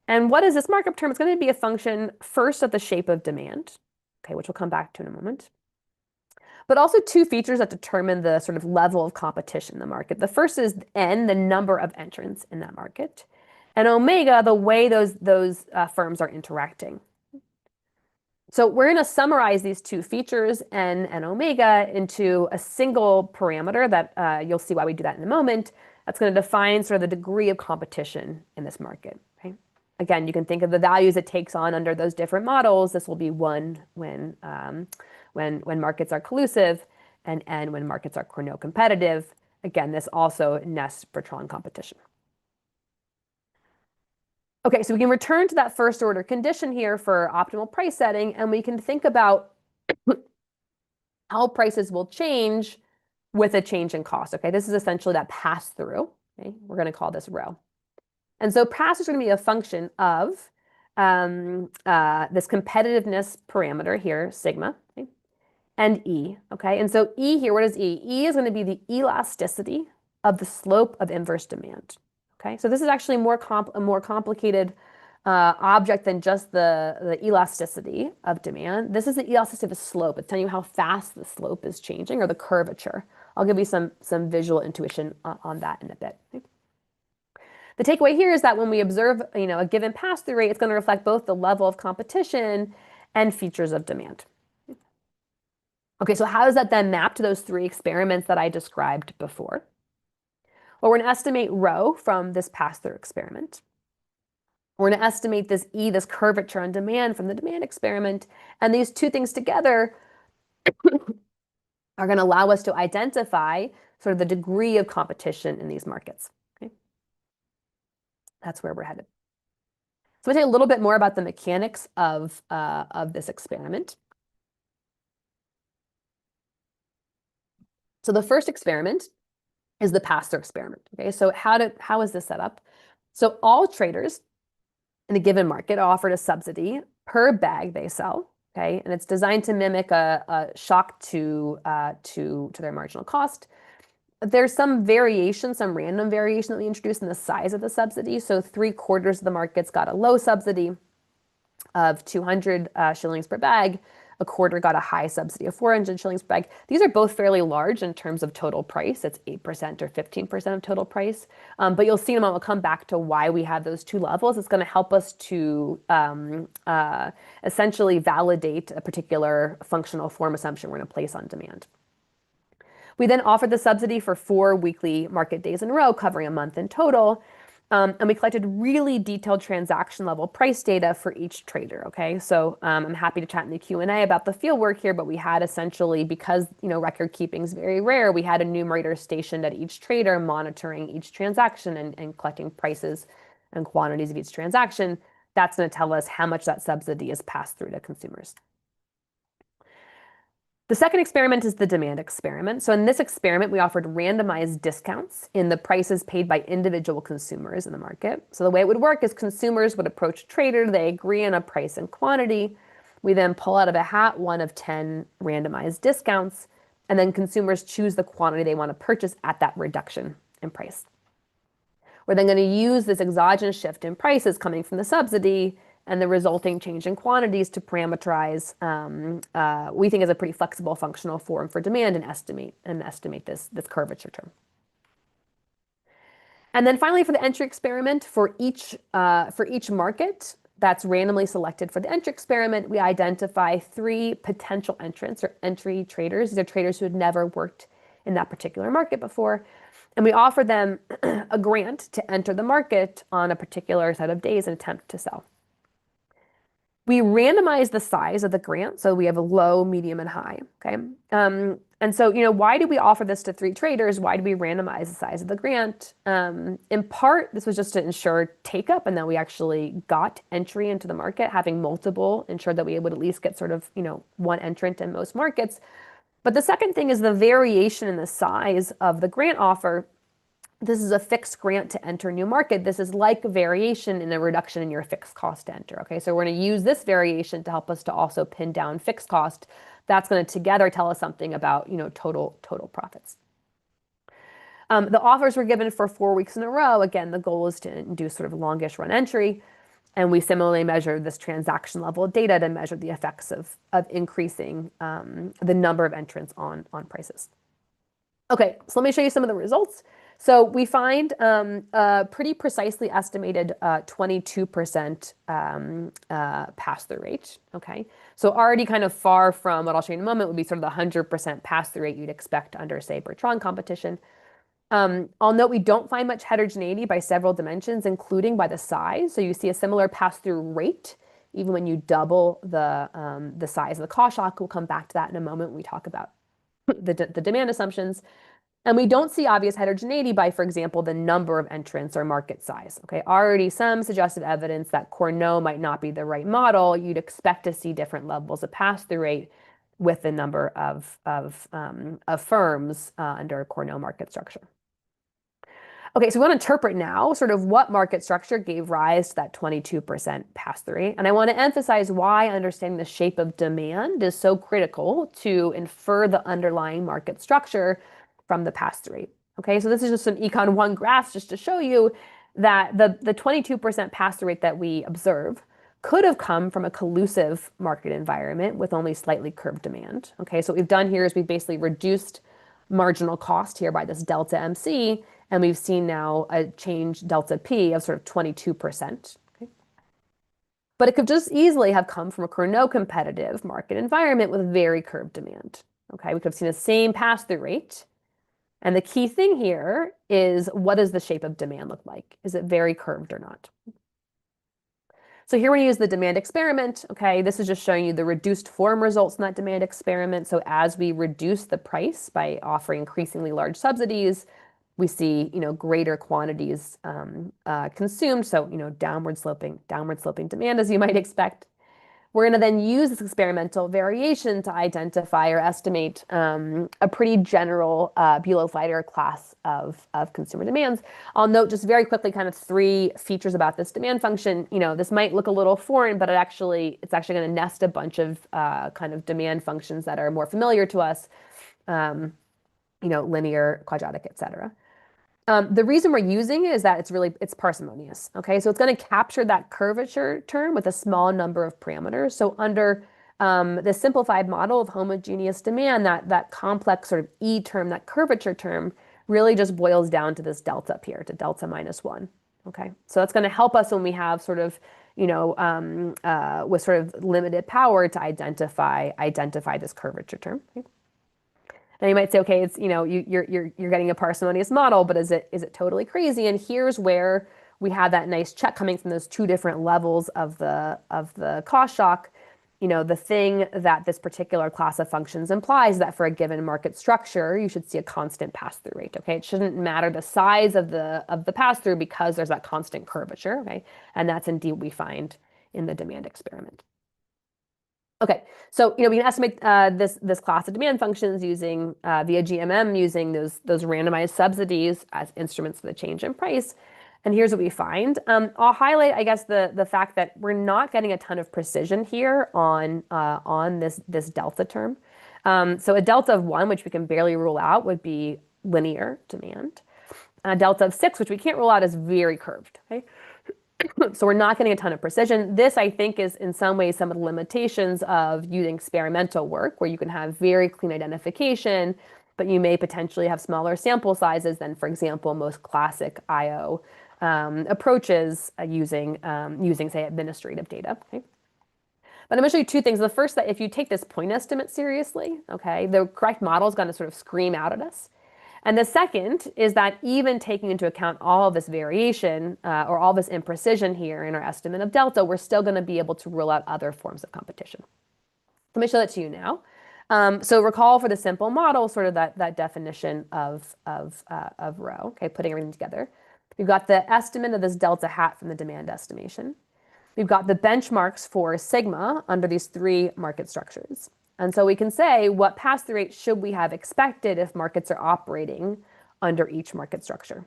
And what is this markup term? It's going to be a function first of the shape of demand, okay, which we'll come back to in a moment. But also two features that determine the sort of level of competition in the market. The first is N, the number of entrants in that market, and omega, the way those firms are interacting. So we're going to summarize these two features, N and omega, into a single parameter that you'll see why we do that in a moment. That's going to define sort of the degree of competition in this market. Okay? Again, you can think of the values it takes on under those different models. This will be 1 when markets are collusive, and N when markets are Cournot competitive. Again, this also nests Bertrand competition. Okay, so we can return to that first order condition here for optimal price setting, and we can think about how prices will change with a change in cost. Okay, this is essentially that pass through. Okay, we're going to call this rho. And so pass is going to be a function of this competitiveness parameter here, sigma, okay, and E. Okay, and so E here, what is E? E is going to be the elasticity of the slope of inverse demand. Okay, so this is actually a more complicated object than just the elasticity of demand. This is the elasticity of the slope. It's telling you how fast the slope is changing, or the curvature. I'll give you some visual intuition on that in a bit. Okay? The takeaway here is that when we observe a given pass-through rate, it's going to reflect both the level of competition and features of demand. Okay, so how does that then map to those 3 experiments that I described before? Well, we're going to estimate rho from this pass-through experiment. We're going to estimate this E, this curvature on demand from the demand experiment. And these two things together are going to allow us to identify sort of the degree of competition in these markets. Okay? That's where we're headed. So we'll tell you a little bit more about the mechanics of this experiment. So the first experiment is the pass-through experiment. Okay, so how is this set up? So all traders in a given market are offered a subsidy per bag they sell. Okay, and it's designed to mimic a shock to their marginal cost. There's some variation, some random variation that we introduced in the size of the subsidy. So 3/4 of the markets got a low subsidy of 200 shillings per bag. A quarter got a high subsidy of 400 shillings per bag. These are both fairly large in terms of total price. It's 8% or 15% of total price. But you'll see in a moment, we'll come back to why we have those two levels. It's going to help us to essentially validate a particular functional form assumption we're going to place on demand. We then offered the subsidy for 4 weekly market days in a row, covering a month in total. And we collected really detailed transaction level price data for each trader. Okay, so I'm happy to chat in the Q&A about the field work here, but we had essentially, because record keeping is very rare, we had a numerator stationed at each trader monitoring each transaction and collecting prices and quantities of each transaction. That's going to tell us how much that subsidy is passed through to consumers. The second experiment is the demand experiment. So in this experiment, we offered randomized discounts in the prices paid by individual consumers in the market. So the way it would work is consumers would approach a trader, they agree on a price and quantity. We then pull out of a hat one of 10 randomized discounts, and then consumers choose the quantity they want to purchase at that reduction in price. We're then going to use this exogenous shift in prices coming from the subsidy and the resulting change in quantities to parameterize, we think is a pretty flexible functional form for demand and estimate this curvature term. And then finally, for the entry experiment, for each market that's randomly selected for the entry experiment, we identify 3 potential entrants or entry traders. These are traders who had never worked in that particular market before. And we offer them a grant to enter the market on a particular set of days and attempt to sell. We randomize the size of the grant, so we have a low, medium, and high. Okay, and so why do we offer this to 3 traders? Why do we randomize the size of the grant? In part, this was just to ensure take up, and then we actually got entry into the market, having multiple, ensured that we would at least get sort of one entrant in most markets. But the second thing is the variation in the size of the grant offer. This is a fixed grant to enter a new market. This is like a variation in a reduction in your fixed cost to enter. Okay, so we're going to use this variation to help us to also pin down fixed cost. That's going to together tell us something about total profits. The offers were given for 4 weeks in a row. Again, the goal is to induce sort of longish run entry. And we similarly measure this transaction level data to measure the effects of increasing the number of entrants on prices. Okay, so let me show you some of the results. So we find a pretty precisely estimated 22% pass-through rate. Okay, so already kind of far from what I'll show you in a moment would be sort of the 100% pass-through rate you'd expect under, say, Bertrand competition. I'll note we don't find much heterogeneity by several dimensions, including by the size. So you see a similar pass-through rate even when you double the size of the cost shock. We'll come back to that in a moment when we talk about the demand assumptions. And we don't see obvious heterogeneity by, for example, the number of entrants or market size. Okay, already some suggestive evidence that Cournot might not be the right model. You'd expect to see different levels of pass-through rate with the number of firms under a Cournot market structure. Okay, so we want to interpret now sort of what market structure gave rise to that 22% pass-through rate. And I want to emphasize why understanding the shape of demand is so critical to infer the underlying market structure from the pass-through rate. Okay, so this is just some Econ 1 graphs just to show you that the 22% pass-through rate that we observe could have come from a collusive market environment with only slightly curved demand. Okay, so what we've done here is we've basically reduced marginal cost here by this delta MC, and we've seen now a change delta P of sort of 22%. Okay? But it could just easily have come from a Cournot competitive market environment with very curved demand. Okay, we could have seen the same pass-through rate. And the key thing here is, what does the shape of demand look like? Is it very curved or not? So here we use the demand experiment. Okay, this is just showing you the reduced form results in that demand experiment. So as we reduce the price by offering increasingly large subsidies, we see greater quantities consumed. So downward sloping demand, as you might expect. We're going to then use this experimental variation to identify or estimate a pretty general Bulow-Flighter class of consumer demands. I'll note just very quickly kind of 3 features about this demand function. This might look a little foreign, but it's actually going to nest a bunch of kind of demand functions that are more familiar to us, linear, quadratic, et cetera. The reason we're using it is that it's parsimonious. Okay, so it's going to capture that curvature term with a small number of parameters. So under the simplified model of homogeneous demand, that complex sort of E term, that curvature term, really just boils down to this delta up here, to delta minus 1. Okay, so that's going to help us when we have sort of, with sort of limited power to identify this curvature term. Okay? Now you might say, okay, it's you're getting a parsimonious model, but is it totally crazy? And here's where we have that nice check coming from those two different levels of the cost shock. The thing that this particular class of functions implies that for a given market structure, you should see a constant pass-through rate. Okay, it shouldn't matter the size of the pass-through because there's that constant curvature. Okay, and that's indeed what we find in the demand experiment. Okay, so we can estimate this class of demand functions using via GMM using those randomized subsidies as instruments for the change in price. And here's what we find. I'll highlight, I guess, the fact that we're not getting a ton of precision here on this delta term. So a delta of 1, which we can barely rule out, would be linear demand. A delta of 6, which we can't rule out, is very curved. Okay? So we're not getting a ton of precision. This, I think, is in some ways some of the limitations of using experimental work, where you can have very clean identification, but you may potentially have smaller sample sizes than, for example, most classic IO approaches using, say, administrative data. Okay? But I'm going to show you two things. The first, that if you take this point estimate seriously, okay, the correct model is going to sort of scream out at us. And the second is that even taking into account all of this variation or all this imprecision here in our estimate of delta, we're still going to be able to rule out other forms of competition. Let me show that to you now. So recall for the simple model, sort of that definition of rho, okay, putting everything together. We've got the estimate of this delta hat from the demand estimation. We've got the benchmarks for sigma under these 3 market structures. And so we can say, what pass-through rate should we have expected if markets are operating under each market structure?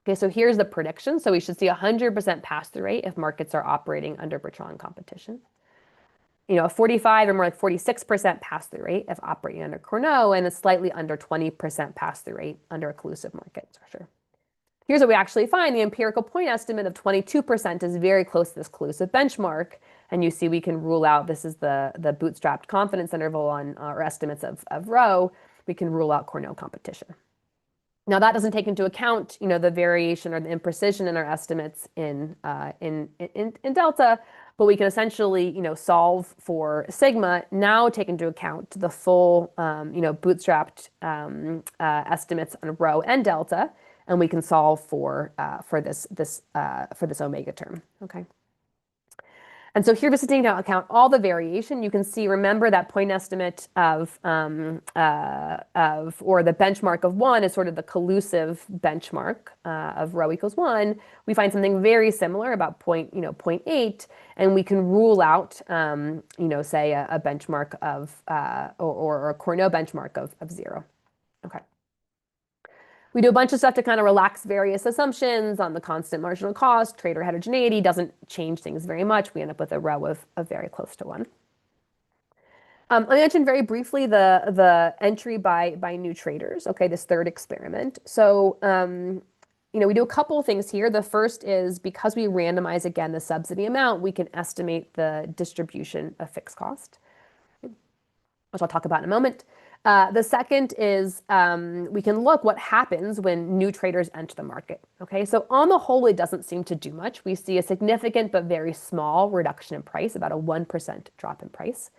Okay, so here's the prediction. So we should see 100% pass-through rate if markets are operating under Bertrand competition. A 45 or more like 46% pass-through rate if operating under Cournot, and a slightly under 20% pass-through rate under occlusive market structure. Here's what we actually find. The empirical point estimate of 22% is very close to this occlusive benchmark. And you see we can rule out, this is the bootstrapped confidence interval on our estimates of rho. We can rule out Cournot competition. Now that doesn't take into account, the variation or the imprecision in our estimates in delta, but we can essentially, solve for sigma, now take into account the full, bootstrapped estimates on rho and delta, and we can solve for this omega term. Okay. And so here, just taking into account all the variation, you can see, remember that point estimate of or the benchmark of 1 is sort of the collusive benchmark of rho equals 1. We find something very similar about 0.8, and we can rule out, say a benchmark of or a Cournot benchmark of 0. Okay. We do a bunch of stuff to kind of relax various assumptions on the constant marginal cost. Trader heterogeneity doesn't change things very much. We end up with a rho of very close to 1. I mentioned very briefly the entry by new traders. Okay, this third experiment. So, we do a couple of things here. The first is because we randomize again the subsidy amount, we can estimate the distribution of fixed cost, which I'll talk about in a moment. The second is we can look what happens when new traders enter the market. Okay, so on the whole, it doesn't seem to do much. We see a significant but very small reduction in price, about a 1% drop in price.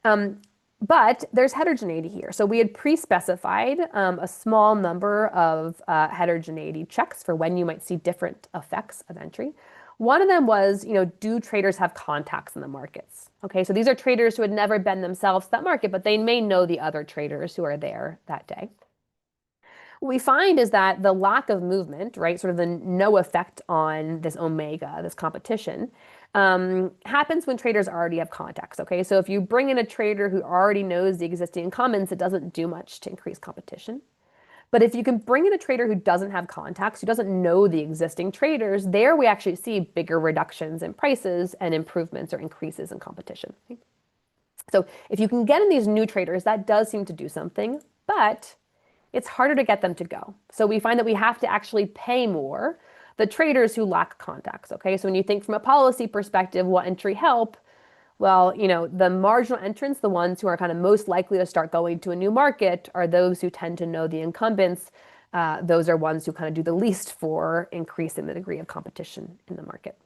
But there's heterogeneity here. So we had pre-specified a small number of heterogeneity checks for when you might see different effects of entry. One of them was, do traders have contacts in the markets? Okay, so these are traders who had never been themselves to that market, but they may know the other traders who are there that day. What we find is that the lack of movement, right, sort of the no effect on this omega, this competition, happens when traders already have contacts. Okay, so if you bring in a trader who already knows the existing incumbents, it doesn't do much to increase competition. But if you can bring in a trader who doesn't have contacts, who doesn't know the existing traders, there we actually see bigger reductions in prices and improvements or increases in competition. So if you can get in these new traders, that does seem to do something, but it's harder to get them to go. So we find that we have to actually pay more the traders who lack contacts. Okay, so when you think from a policy perspective, what entry help? Well, the marginal entrants, the ones who are kind of most likely to start going to a new market, are those who tend to know the incumbents. Those are ones who kind of do the least for increasing the degree of competition in the market.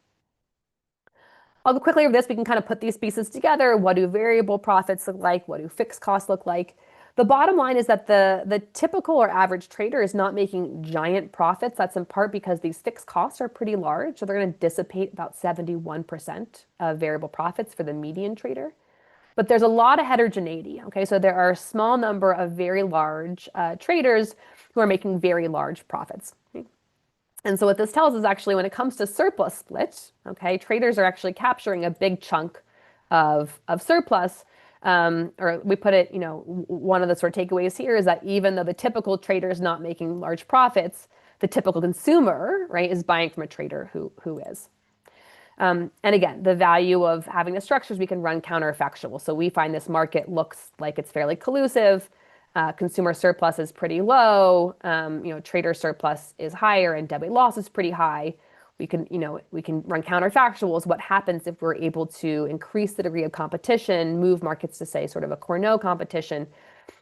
I'll go quickly over this. We can kind of put these pieces together. What do variable profits look like? What do fixed costs look like? The bottom line is that the typical or average trader is not making giant profits. That's in part because these fixed costs are pretty large. So they're going to dissipate about 71% of variable profits for the median trader. But there's a lot of heterogeneity. Okay, so there are a small number of very large traders who are making very large profits. And so what this tells us actually when it comes to surplus split, okay, traders are actually capturing a big chunk of surplus. Or we put it, one of the sort of takeaways here is that even though the typical trader is not making large profits, the typical consumer, right, is buying from a trader who is. And again, the value of having the structures, we can run counterfactual. So we find this market looks like it's fairly collusive. Consumer surplus is pretty low. Trader surplus is higher, and deadweight loss is pretty high. We can run counterfactuals. What happens if we're able to increase the degree of competition, move markets to say sort of a Cournot competition,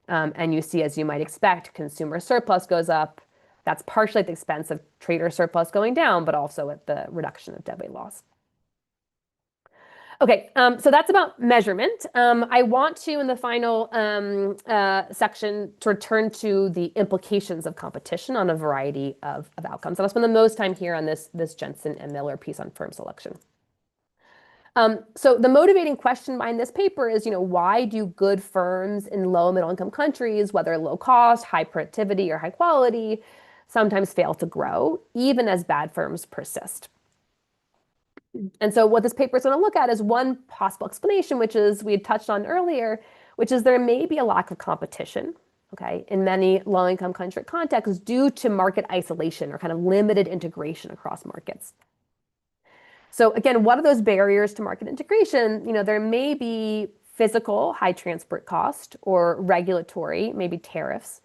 and you see, as you might expect, consumer surplus goes up. That's partially at the expense of trader surplus going down, but also at the reduction of deadweight loss. Okay, so that's about measurement. I want to, in the final section, to return to the implications of competition on a variety of outcomes. And I'll spend the most time here on this Jensen and Miller piece on firm selection. So the motivating question behind this paper is, why do good firms in low and middle income countries, whether low cost, high productivity, or high quality, sometimes fail to grow, even as bad firms persist? And so what this paper is going to look at is one possible explanation, which is we had touched on earlier, which is there may be a lack of competition, okay, in many low-income country contexts due to market isolation or kind of limited integration across markets. So again, what are those barriers to market integration? There may be physical high transport cost or regulatory, maybe tariffs.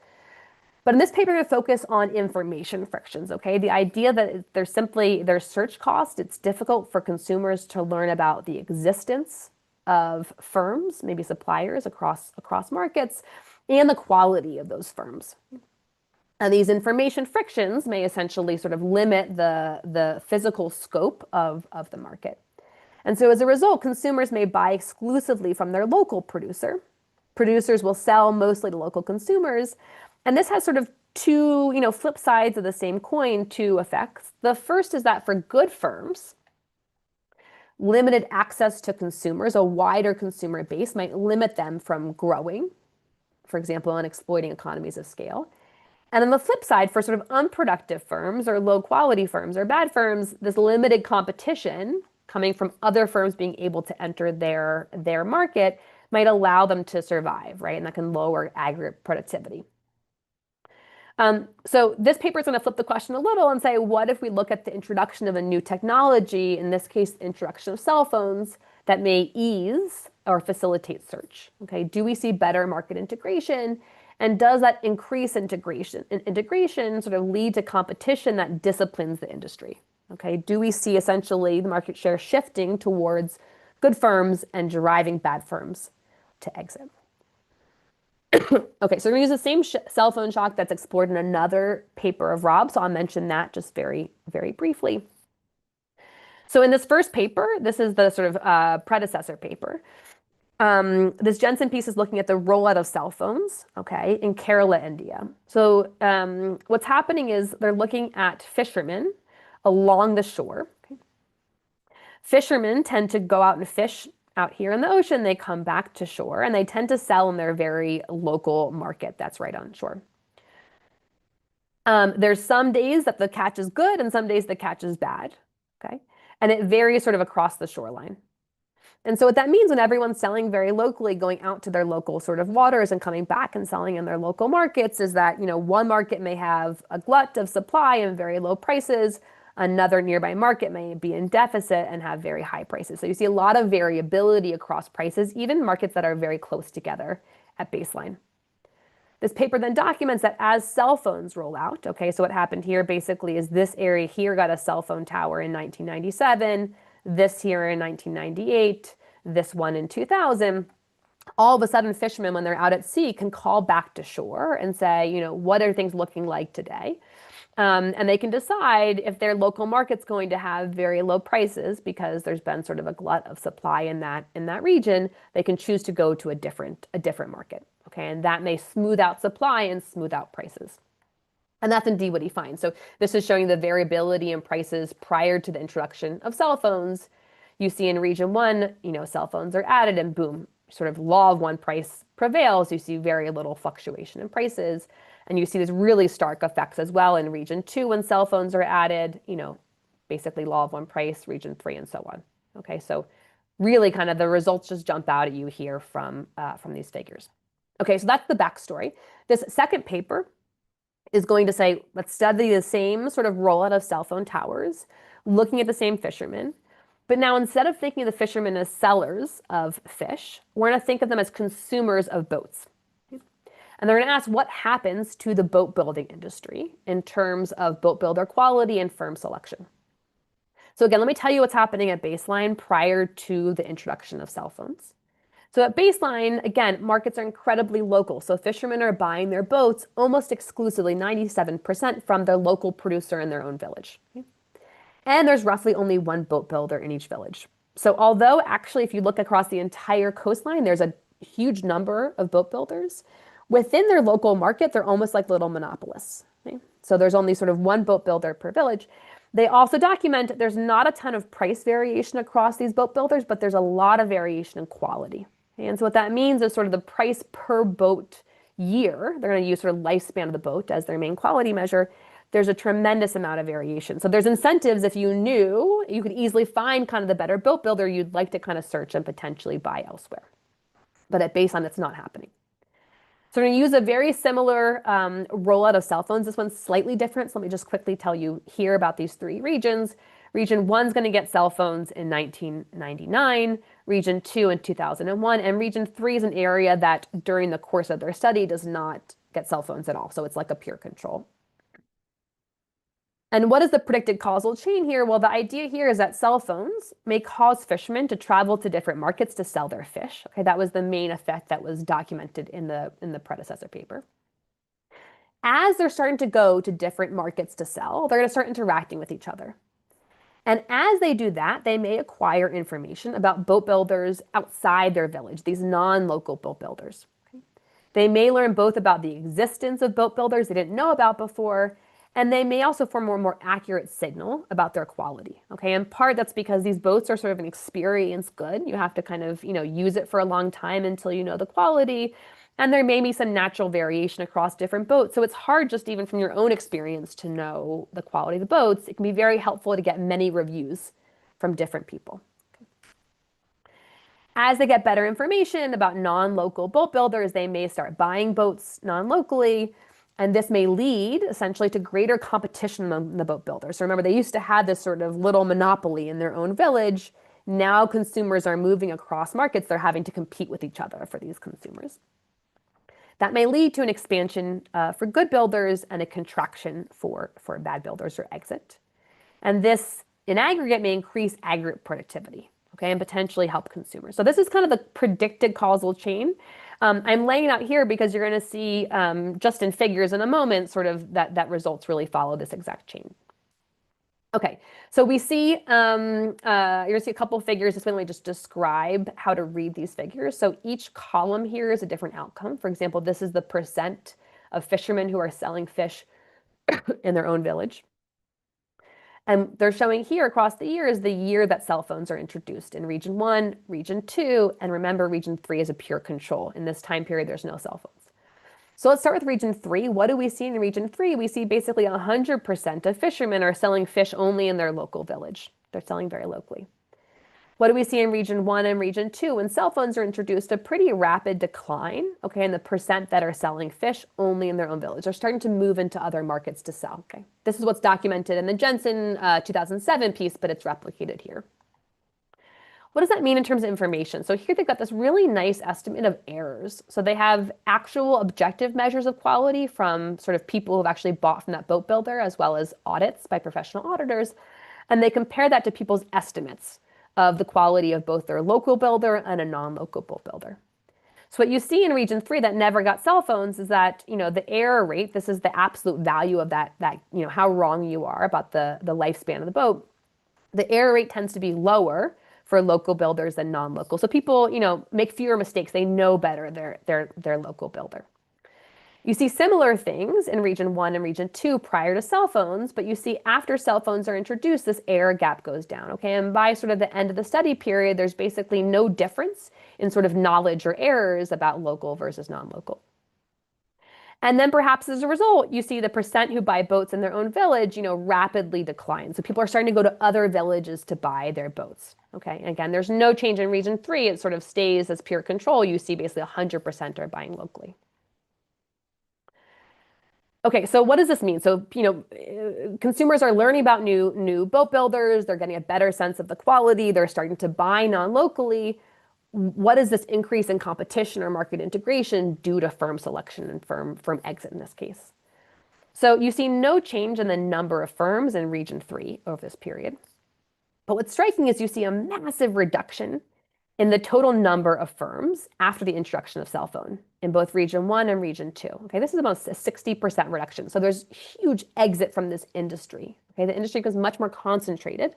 But in this paper, we're going to focus on information frictions, okay? The idea that there's search cost. It's difficult for consumers to learn about the existence of firms, maybe suppliers across markets, and the quality of those firms. And these information frictions may essentially sort of limit the physical scope of the market. And so as a result, consumers may buy exclusively from their local producer. Producers will sell mostly to local consumers. And this has sort of two, flip sides of the same coin, two effects. The first is that for good firms, limited access to consumers, a wider consumer base might limit them from growing, for example, and exploiting economies of scale. And on the flip side, for sort of unproductive firms or low quality firms or bad firms, this limited competition coming from other firms being able to enter their market might allow them to survive, right? And that can lower aggregate productivity. So this paper is going to flip the question a little and say, what if we look at the introduction of a new technology, in this case, the introduction of cell phones, that may ease or facilitate search? Okay, do we see better market integration? And does that increase integration sort of lead to competition that disciplines the industry? Okay, do we see essentially the market share shifting towards good firms and driving bad firms to exit? Okay, so we're going to use the same cell phone shock that's explored in another paper of Rob, so I'll mention that just very, very briefly. So in this first paper, this is the sort of predecessor paper. This Jensen piece is looking at the rollout of cell phones, okay, in Kerala, India. So what's happening is they're looking at fishermen along the shore. Okay. Fishermen tend to go out and fish out here in the ocean. They come back to shore, and they tend to sell in their very local market that's right on shore. There's some days that the catch is good and some days the catch is bad, okay? And it varies sort of across the shoreline. And so what that means when everyone's selling very locally, going out to their local sort of waters and coming back and selling in their local markets, is that, one market may have a glut of supply and very low prices. Another nearby market may be in deficit and have very high prices. So you see a lot of variability across prices, even markets that are very close together at baseline. This paper then documents that as cell phones roll out, okay, so what happened here basically is this area here got a cell phone tower in 1997, this here in 1998, this one in 2000, all of a sudden fishermen, when they're out at sea, can call back to shore and say, what are things looking like today? And they can decide if their local market's going to have very low prices because there's been sort of a glut of supply in that region. They can choose to go to a different market. Okay, and that may smooth out supply and smooth out prices. And that's indeed what he finds. So this is showing the variability in prices prior to the introduction of cell phones. You see in region one, cell phones are added and boom, sort of law of one price prevails. You see very little fluctuation in prices. And you see these really stark effects as well in region two when cell phones are added, basically law of one price, region three, and so on. Okay, so really kind of the results just jump out at you here from these figures. Okay, so that's the backstory. This second paper is going to say, let's study the same sort of rollout of cell phone towers, looking at the same fishermen. But now instead of thinking of the fishermen as sellers of fish, we're going to think of them as consumers of boats. And they're going to ask what happens to the boat building industry in terms of boat builder quality and firm selection. So again, let me tell you what's happening at baseline prior to the introduction of cell phones. So at baseline, again, markets are incredibly local. So fishermen are buying their boats almost exclusively, 97%, from their local producer in their own village. And there's roughly only one boat builder in each village. So although actually, if you look across the entire coastline, there's a huge number of boat builders, within their local market, they're almost like little monopolists. Okay? So there's only sort of one boat builder per village. They also document there's not a ton of price variation across these boat builders, but there's a lot of variation in quality. And so what that means is sort of the price per boat year, they're going to use sort of lifespan of the boat as their main quality measure. There's a tremendous amount of variation. So there's incentives if you knew, you could easily find kind of the better boat builder you'd like to kind of search and potentially buy elsewhere. But at baseline, that's not happening. So we're going to use a very similar rollout of cell phones. This one's slightly different. So let me just quickly tell you here about these three regions. Region 1's going to get cell phones in 1999, Region 2 in 2001, and Region 3 is an area that during the course of their study does not get cell phones at all. So it's like a pure control. And what is the predicted causal chain here? Well, the idea here is that cell phones may cause fishermen to travel to different markets to sell their fish. Okay, that was the main effect that was documented in the predecessor paper. As they're starting to go to different markets to sell, they're going to start interacting with each other. And as they do that, they may acquire information about boat builders outside their village, these non-local boat builders. Okay? They may learn both about the existence of boat builders they didn't know about before, and they may also form a more accurate signal about their quality. Okay, in part that's because these boats are sort of an experienced good. You have to kind of, use it for a long time until you know the quality. And there may be some natural variation across different boats. So it's hard just even from your own experience to know the quality of the boats. It can be very helpful to get many reviews from different people. As they get better information about non-local boat builders, they may start buying boats non-locally. And this may lead essentially to greater competition among the boat builders. So remember, they used to have this sort of little monopoly in their own village. Now consumers are moving across markets. They're having to compete with each other for these consumers. That may lead to an expansion for good builders and a contraction for bad builders or exit. And this, in aggregate, may increase aggregate productivity, okay, and potentially help consumers. So this is kind of the predicted causal chain. I'm laying it out here because you're going to see just in figures in a moment sort of that results really follow this exact chain. Okay, so we see, you're going to see a couple of figures. This one, let me just describe how to read these figures. So each column here is a different outcome. For example, this is the percent of fishermen who are selling fish in their own village. And they're showing here across the years the year that cell phones are introduced in Region 1, Region 2, and remember Region 3 is a pure control. In this time period, there's no cell phones. So let's start with Region 3. What do we see in Region 3? We see basically 100% of fishermen are selling fish only in their local village. They're selling very locally. What do we see in Region 1 and Region 2? When cell phones are introduced, a pretty rapid decline, okay, in the percent that are selling fish only in their own village. They're starting to move into other markets to sell, okay? This is what's documented in the Jensen 2007 piece, but it's replicated here. What does that mean in terms of information? So here they've got this really nice estimate of errors. So they have actual objective measures of quality from sort of people who've actually bought from that boat builder, as well as audits by professional auditors. And they compare that to people's estimates of the quality of both their local builder and a non-local boat builder. So what you see in region 3 that never got cell phones is that, the error rate, this is the absolute value of that, how wrong you are about the lifespan of the boat. The error rate tends to be lower for local builders than non-local. So people, make fewer mistakes. They know better their local builder. You see similar things in region 1 and region 2 prior to cell phones, but you see after cell phones are introduced, this error gap goes down, okay? And by sort of the end of the study period, there's basically no difference in sort of knowledge or errors about local versus non-local. And then perhaps as a result, you see the percent who buy boats in their own village, rapidly decline. So people are starting to go to other villages to buy their boats. Okay, and again, there's no change in region 3. It sort of stays as pure control. You see basically 100% are buying locally. Okay, so what does this mean? So, consumers are learning about new boat builders. They're getting a better sense of the quality. They're starting to buy non-locally. What does this increase in competition or market integration do to firm selection and firm exit in this case? So you see no change in the number of firms in region 3 over this period. But what's striking is you see a massive reduction in the total number of firms after the introduction of cell phone in both region 1 and region 2. Okay, this is about a 60% reduction. So there's huge exit from this industry. Okay, the industry becomes much more concentrated.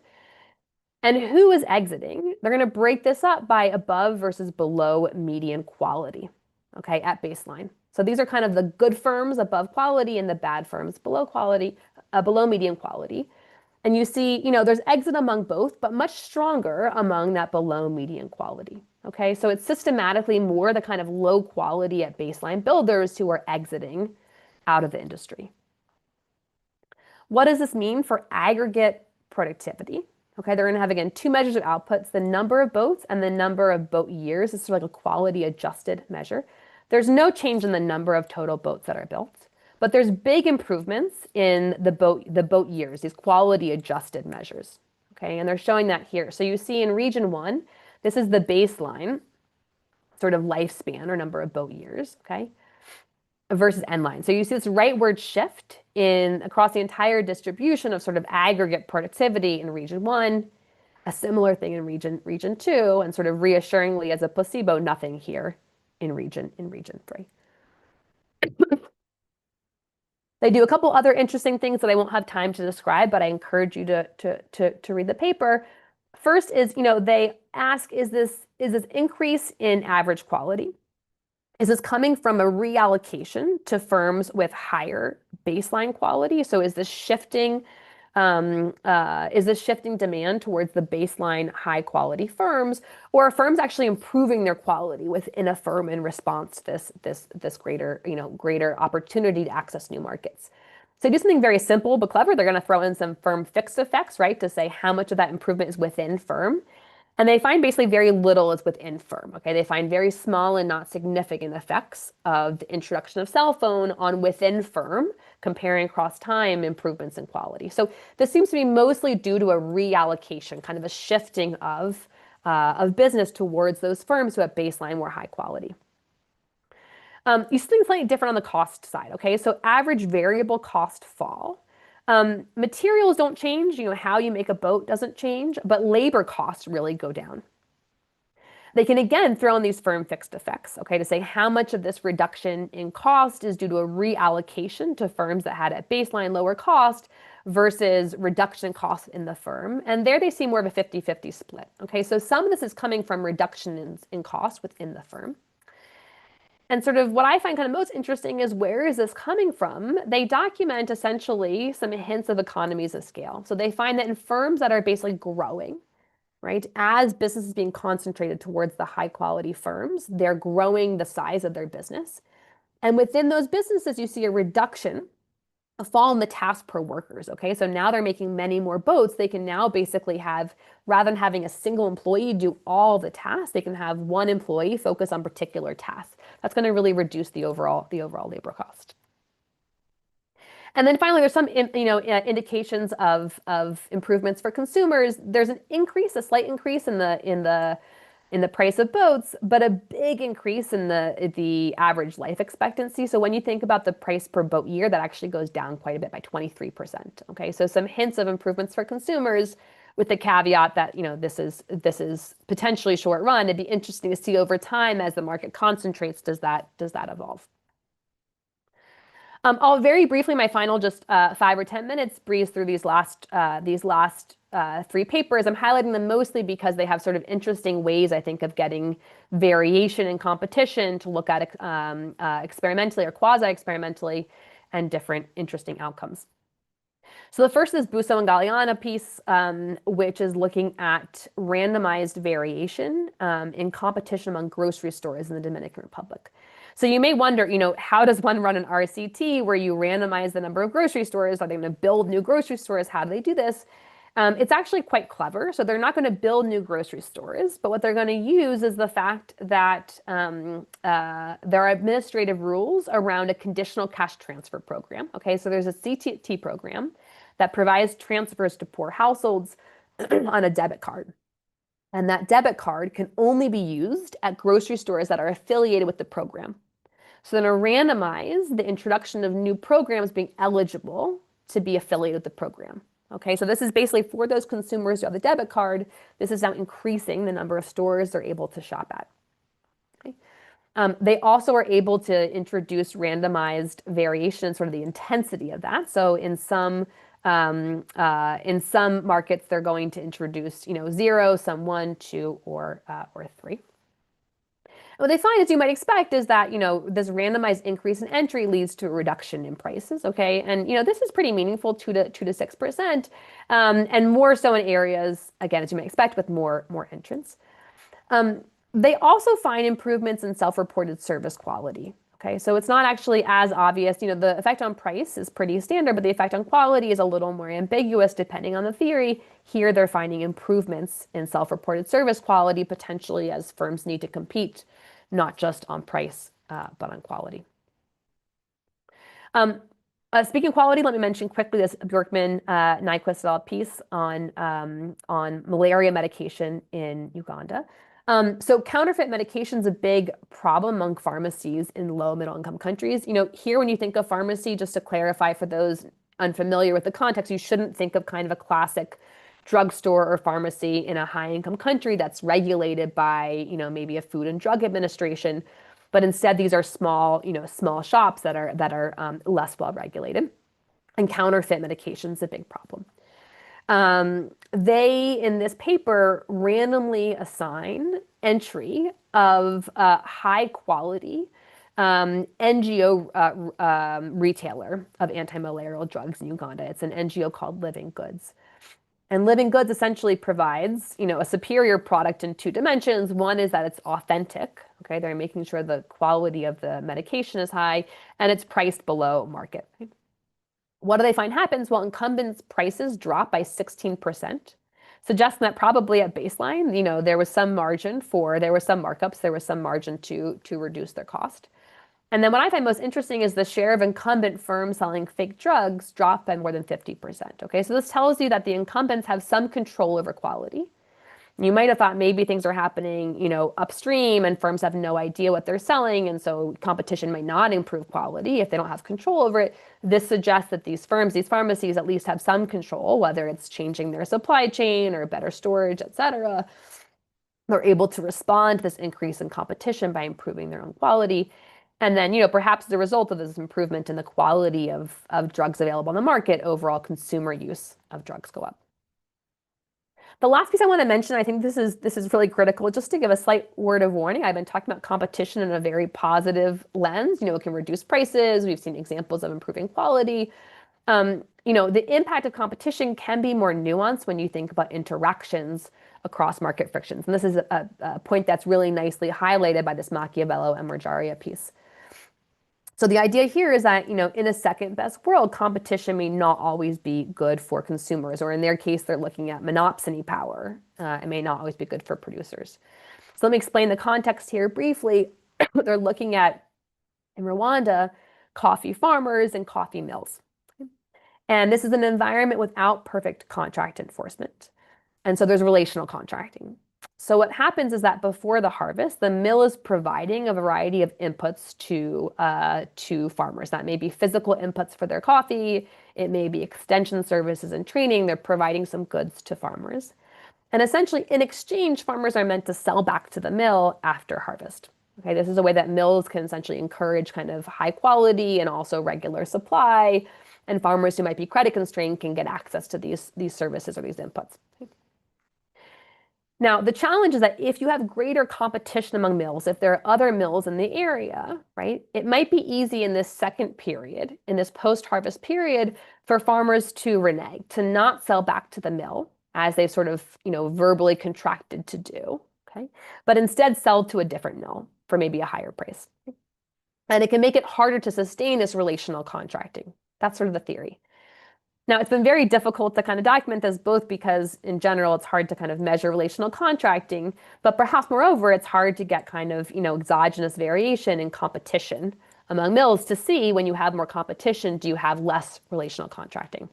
And who is exiting? They're going to break this up by above versus below median quality, okay, at baseline. So these are kind of the good firms above quality and the bad firms below quality, below median quality. And you see, there's exit among both, but much stronger among that below median quality. Okay, so it's systematically more the kind of low quality at baseline builders who are exiting out of the industry. What does this mean for aggregate productivity? Okay, they're going to have, again, two measures of outputs, the number of boats and the number of boat years. It's sort of like a quality adjusted measure. There's no change in the number of total boats that are built, but there's big improvements in the boat years, these quality adjusted measures. Okay, and they're showing that here. So you see in region 1, this is the baseline sort of lifespan or number of boat years, okay, versus end line. So you see this rightward shift across the entire distribution of sort of aggregate productivity in region 1, a similar thing in region 2, and sort of reassuringly as a placebo, nothing here in region 3. They do a couple other interesting things that I won't have time to describe, but I encourage you to read the paper. First is, they ask, is this increase in average quality? Is this coming from a reallocation to firms with higher baseline quality? So is this shifting demand towards the baseline high quality firms, or are firms actually improving their quality within a firm in response to this greater opportunity to access new markets? So do something very simple but clever. They're going to throw in some firm fixed effects, right, to say how much of that improvement is within firm. And they find basically very little is within firm. Okay, they find very small and not significant effects of the introduction of cell phone on within firm, comparing across time improvements in quality. So this seems to be mostly due to a reallocation, kind of a shifting of business towards those firms who at baseline were high quality. You see things slightly different on the cost side. Okay, so average variable cost fall. Materials don't change, how you make a boat doesn't change, but labor costs really go down. They can again throw in these firm fixed effects, okay, to say how much of this reduction in cost is due to a reallocation to firms that had at baseline lower cost versus reduction in cost in the firm. And there they see more of a 50-50 split. Okay, so some of this is coming from reduction in cost within the firm. And sort of what I find kind of most interesting is where is this coming from? They document essentially some hints of economies of scale. So they find that in firms that are basically growing, right, as business is being concentrated towards the high quality firms, they're growing the size of their business. And within those businesses, you see a reduction, a fall in the task per workers. Okay, so now they're making many more boats. They can now basically have, rather than having a single employee do all the tasks, they can have one employee focus on particular tasks. That's going to really reduce the overall labor cost. And then finally, there's some indications of improvements for consumers. There's a slight increase in the price of boats, but a big increase in the average life expectancy. So when you think about the price per boat year, that actually goes down quite a bit by 23%. Okay, so some hints of improvements for consumers, with the caveat that, this is potentially short run. It'd be interesting to see over time as the market concentrates, does that evolve? I'll very briefly, my final just 5 or 10 minutes, breeze through these last 3 papers. I'm highlighting them mostly because they have sort of interesting ways, I think, of getting variation in competition to look at experimentally or quasi-experimentally and different interesting outcomes. So the first is Busso and Galeana piece, which is looking at randomized variation in competition among grocery stores in the Dominican Republic. So you may wonder, how does one run an RCT where you randomize the number of grocery stores? Are they going to build new grocery stores? How do they do this? It's actually quite clever. So they're not going to build new grocery stores, but what they're going to use is the fact that there are administrative rules around a conditional cash transfer program. Okay, so there's a CTT program that provides transfers to poor households on a debit card. And that debit card can only be used at grocery stores that are affiliated with the program. So then to randomize the introduction of new programs being eligible to be affiliated with the program. Okay, so this is basically for those consumers who have the debit card, this is now increasing the number of stores they're able to shop at. Okay. They also are able to introduce randomized variation in sort of the intensity of that. So in some markets, they're going to introduce, 0, some 1, 2, or 3. What they find, as you might expect, is that, this randomized increase in entry leads to a reduction in prices, okay? And, this is pretty meaningful, 2 to 6%, and more so in areas, again, as you might expect, with more entrants. They also find improvements in self-reported service quality, okay? So it's not actually as obvious, the effect on price is pretty standard, but the effect on quality is a little more ambiguous depending on the theory. Here, they're finding improvements in self-reported service quality, potentially as firms need to compete not just on price, but on quality. Speaking of quality, let me mention quickly this Bjorkman, Nyquist et al. Piece on malaria medication in Uganda. So counterfeit medication is a big problem among pharmacies in low middle income countries. Here when you think of pharmacy, just to clarify for those unfamiliar with the context, you shouldn't think of kind of a classic drugstore or pharmacy in a high-income country that's regulated by, maybe a Food and Drug Administration, but instead these are small shops that are less well regulated, and counterfeit medication is a big problem. They, in this paper, randomly assign entry of high quality NGO retailer of anti-malarial drugs in Uganda. It's an NGO called Living Goods. And Living Goods essentially provides, a superior product in 2 dimensions. One is that it's authentic. Okay, they're making sure the quality of the medication is high, and it's priced below market. Right? What do they find happens? Well, incumbents' prices drop by 16%, suggesting that probably at baseline, there was some markups, there was some margin to reduce their cost. And then what I find most interesting is the share of incumbent firms selling fake drugs dropped by more than 50%. Okay, so this tells you that the incumbents have some control over quality. You might have thought maybe things are happening, upstream and firms have no idea what they're selling, and so competition might not improve quality if they don't have control over it. This suggests that these pharmacies at least have some control, whether it's changing their supply chain or better storage, et cetera. They're able to respond to this increase in competition by improving their own quality. And then, perhaps as a result of this improvement in the quality of drugs available on the market, overall consumer use of drugs go up. The last piece I want to mention, I think this is really critical, just to give a slight word of warning. I've been talking about competition in a very positive lens. It can reduce prices. We've seen examples of improving quality. The impact of competition can be more nuanced when you think about interactions across market frictions. And this is a point that's really nicely highlighted by this Machiavello and Marjaria piece. So the idea here is that, in a second best world, competition may not always be good for consumers, or in their case, they're looking at monopsony power. It may not always be good for producers. So let me explain the context here briefly. They're looking at, in Rwanda, coffee farmers and coffee mills. And this is an environment without perfect contract enforcement. And so there's relational contracting. So what happens is that before the harvest, the mill is providing a variety of inputs to farmers. That may be physical inputs for their coffee. It may be extension services and training. They're providing some goods to farmers. And essentially, in exchange, farmers are meant to sell back to the mill after harvest. Okay, this is a way that mills can essentially encourage kind of high quality and also regular supply. And farmers who might be credit constrained can get access to these services or these inputs. Now, the challenge is that if you have greater competition among mills, if there are other mills in the area, right, it might be easy in this second period, in this post-harvest period, for farmers to renege, to not sell back to the mill as they've sort of, verbally contracted to do, okay, but instead sell to a different mill for maybe a higher price. And it can make it harder to sustain this relational contracting. That's sort of the theory. Now, it's been very difficult to kind of document this, both because in general, it's hard to kind of measure relational contracting, but perhaps moreover, it's hard to get kind of, exogenous variation in competition among mills to see when you have more competition, do you have less relational contracting?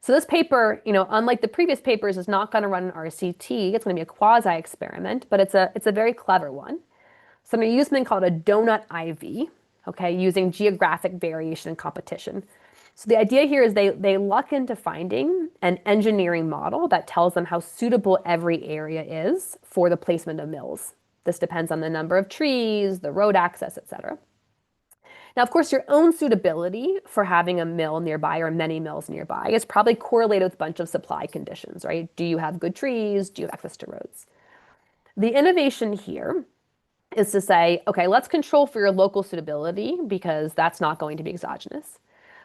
So this paper, unlike the previous papers, is not going to run an RCT. It's going to be a quasi-experiment, but it's a very clever one. So I'm going to use something called a donut IV, okay, using geographic variation and competition. So the idea here is they luck into finding an engineering model that tells them how suitable every area is for the placement of mills. This depends on the number of trees, the road access, et cetera. Now, of course, your own suitability for having a mill nearby or many mills nearby is probably correlated with a bunch of supply conditions, right? Do you have good trees? Do you have access to roads? The innovation here is to say, okay, let's control for your local suitability because that's not going to be exogenous.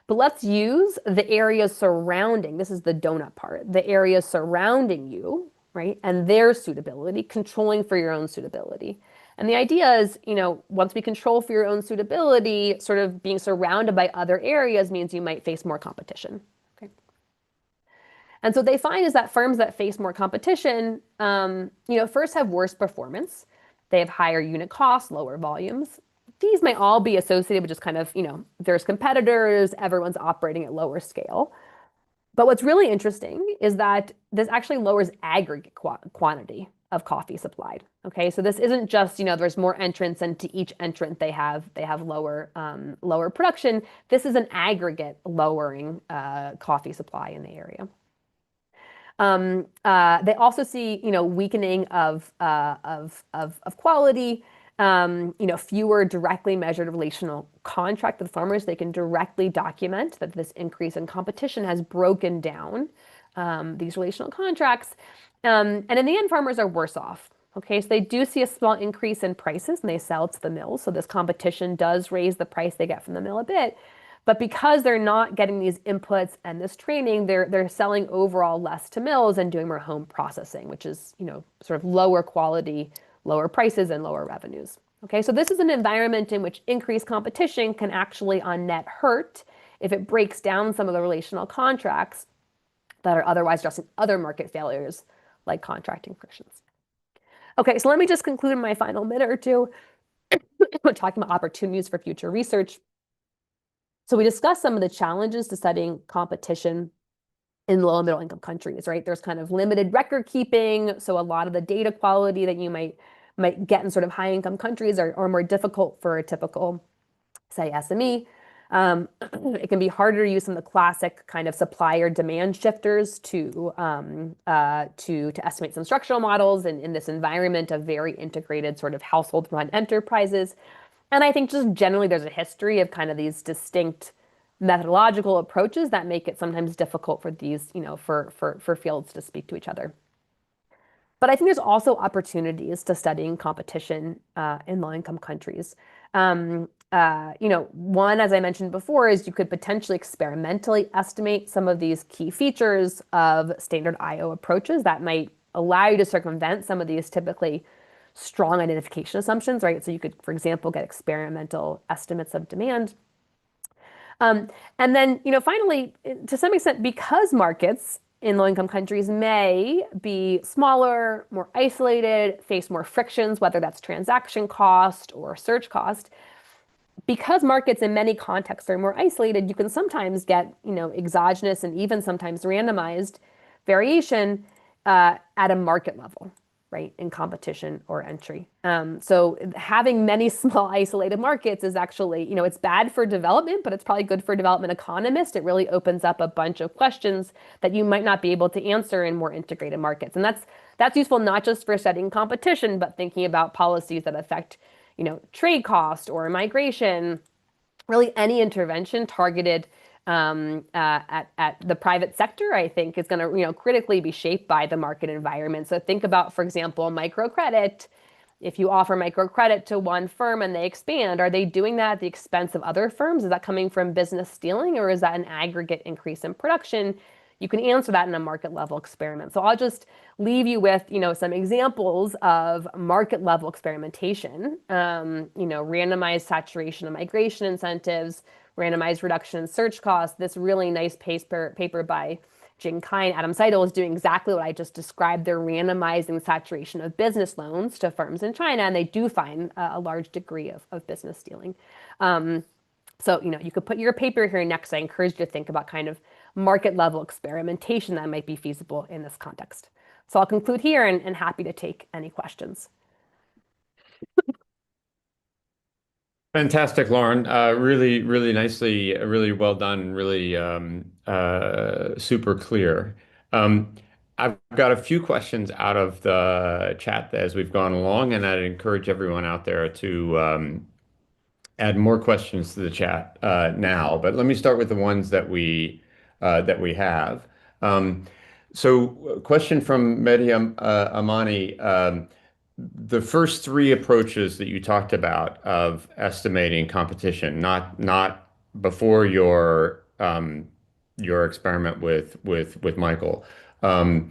But let's use the areas surrounding, this is the donut part, the areas surrounding you, right? And their suitability, controlling for your own suitability. And the idea is, once we control for your own suitability, sort of being surrounded by other areas means you might face more competition. Okay. And so what they find is that firms that face more competition, first have worse performance. They have higher unit costs, lower volumes. These may all be associated with just kind of, there's competitors, everyone's operating at lower scale. But what's really interesting is that this actually lowers aggregate quantity of coffee supplied. Okay, so this isn't just, there's more entrants and to each entrant they have lower production. This is an aggregate lowering coffee supply in the area. They also see, weakening of quality. Fewer directly measured relational contract with farmers. They can directly document that this increase in competition has broken down these relational contracts. And in the end, farmers are worse off. Okay, so they do see a small increase in prices and they sell to the mills. So this competition does raise the price they get from the mill a bit. But because they're not getting these inputs and this training, they're selling overall less to mills and doing more home processing, which is, sort of lower quality, lower prices and lower revenues. Okay, so this is an environment in which increased competition can actually on net hurt if it breaks down some of the relational contracts that are otherwise addressing other market failures like contracting frictions. Okay, so let me just conclude in my final minute or two talking about opportunities for future research. So we discussed some of the challenges to studying competition in low and middle income countries, right? There's kind of limited record keeping. So a lot of the data quality that you might get in sort of high income countries are more difficult for a typical, say, SME. It can be harder to use some of the classic kind of supplier demand shifters to estimate some structural models in this environment of very integrated sort of household run enterprises. And I think just generally there's a history of kind of these distinct methodological approaches that make it sometimes difficult for these, for fields to speak to each other. But I think there's also opportunities to studying competition in low-income countries. One, as I mentioned before, is you could potentially experimentally estimate some of these key features of standard IO approaches that might allow you to circumvent some of these typically strong identification assumptions, right? So you could, for example, get experimental estimates of demand. And then, finally, to some extent, because markets in low-income countries may be smaller, more isolated, face more frictions, whether that's transaction cost or search cost, because markets in many contexts are more isolated, you can sometimes get, exogenous and even sometimes randomized variation at a market level, right, in competition or entry. So having many small isolated markets is actually, it's bad for development, but it's probably good for development economists. It really opens up a bunch of questions that you might not be able to answer in more integrated markets. And that's useful not just for studying competition, but thinking about policies that affect, trade cost or migration, really any intervention targeted at the private sector, I think, is going to, critically be shaped by the market environment. So think about, for example, microcredit. If you offer microcredit to one firm and they expand, are they doing that at the expense of other firms? Is that coming from business stealing, or is that an aggregate increase in production? You can answer that in a market level experiment. So I'll just leave you with, some examples of market level experimentation, randomized saturation and migration incentives, randomized reduction in search costs. This really nice paper by Jing Kai and Adam Seidel is doing exactly what I just described. They're randomizing saturation of business loans to firms in China, and they do find a large degree of business stealing. So, you could put your paper here next. I encourage you to think about kind of market level experimentation that might be feasible in this context. So I'll conclude here and happy to take any questions. Fantastic, Lauren. Really, really nicely, really well done, really super clear. I've got a few questions out of the chat as we've gone along, and I'd encourage everyone out there to add more questions to the chat now. But let me start with the ones that we have. So, a question from Mehdi Amani. The first three approaches that you talked about of estimating competition, not before your experiment with Michael, um,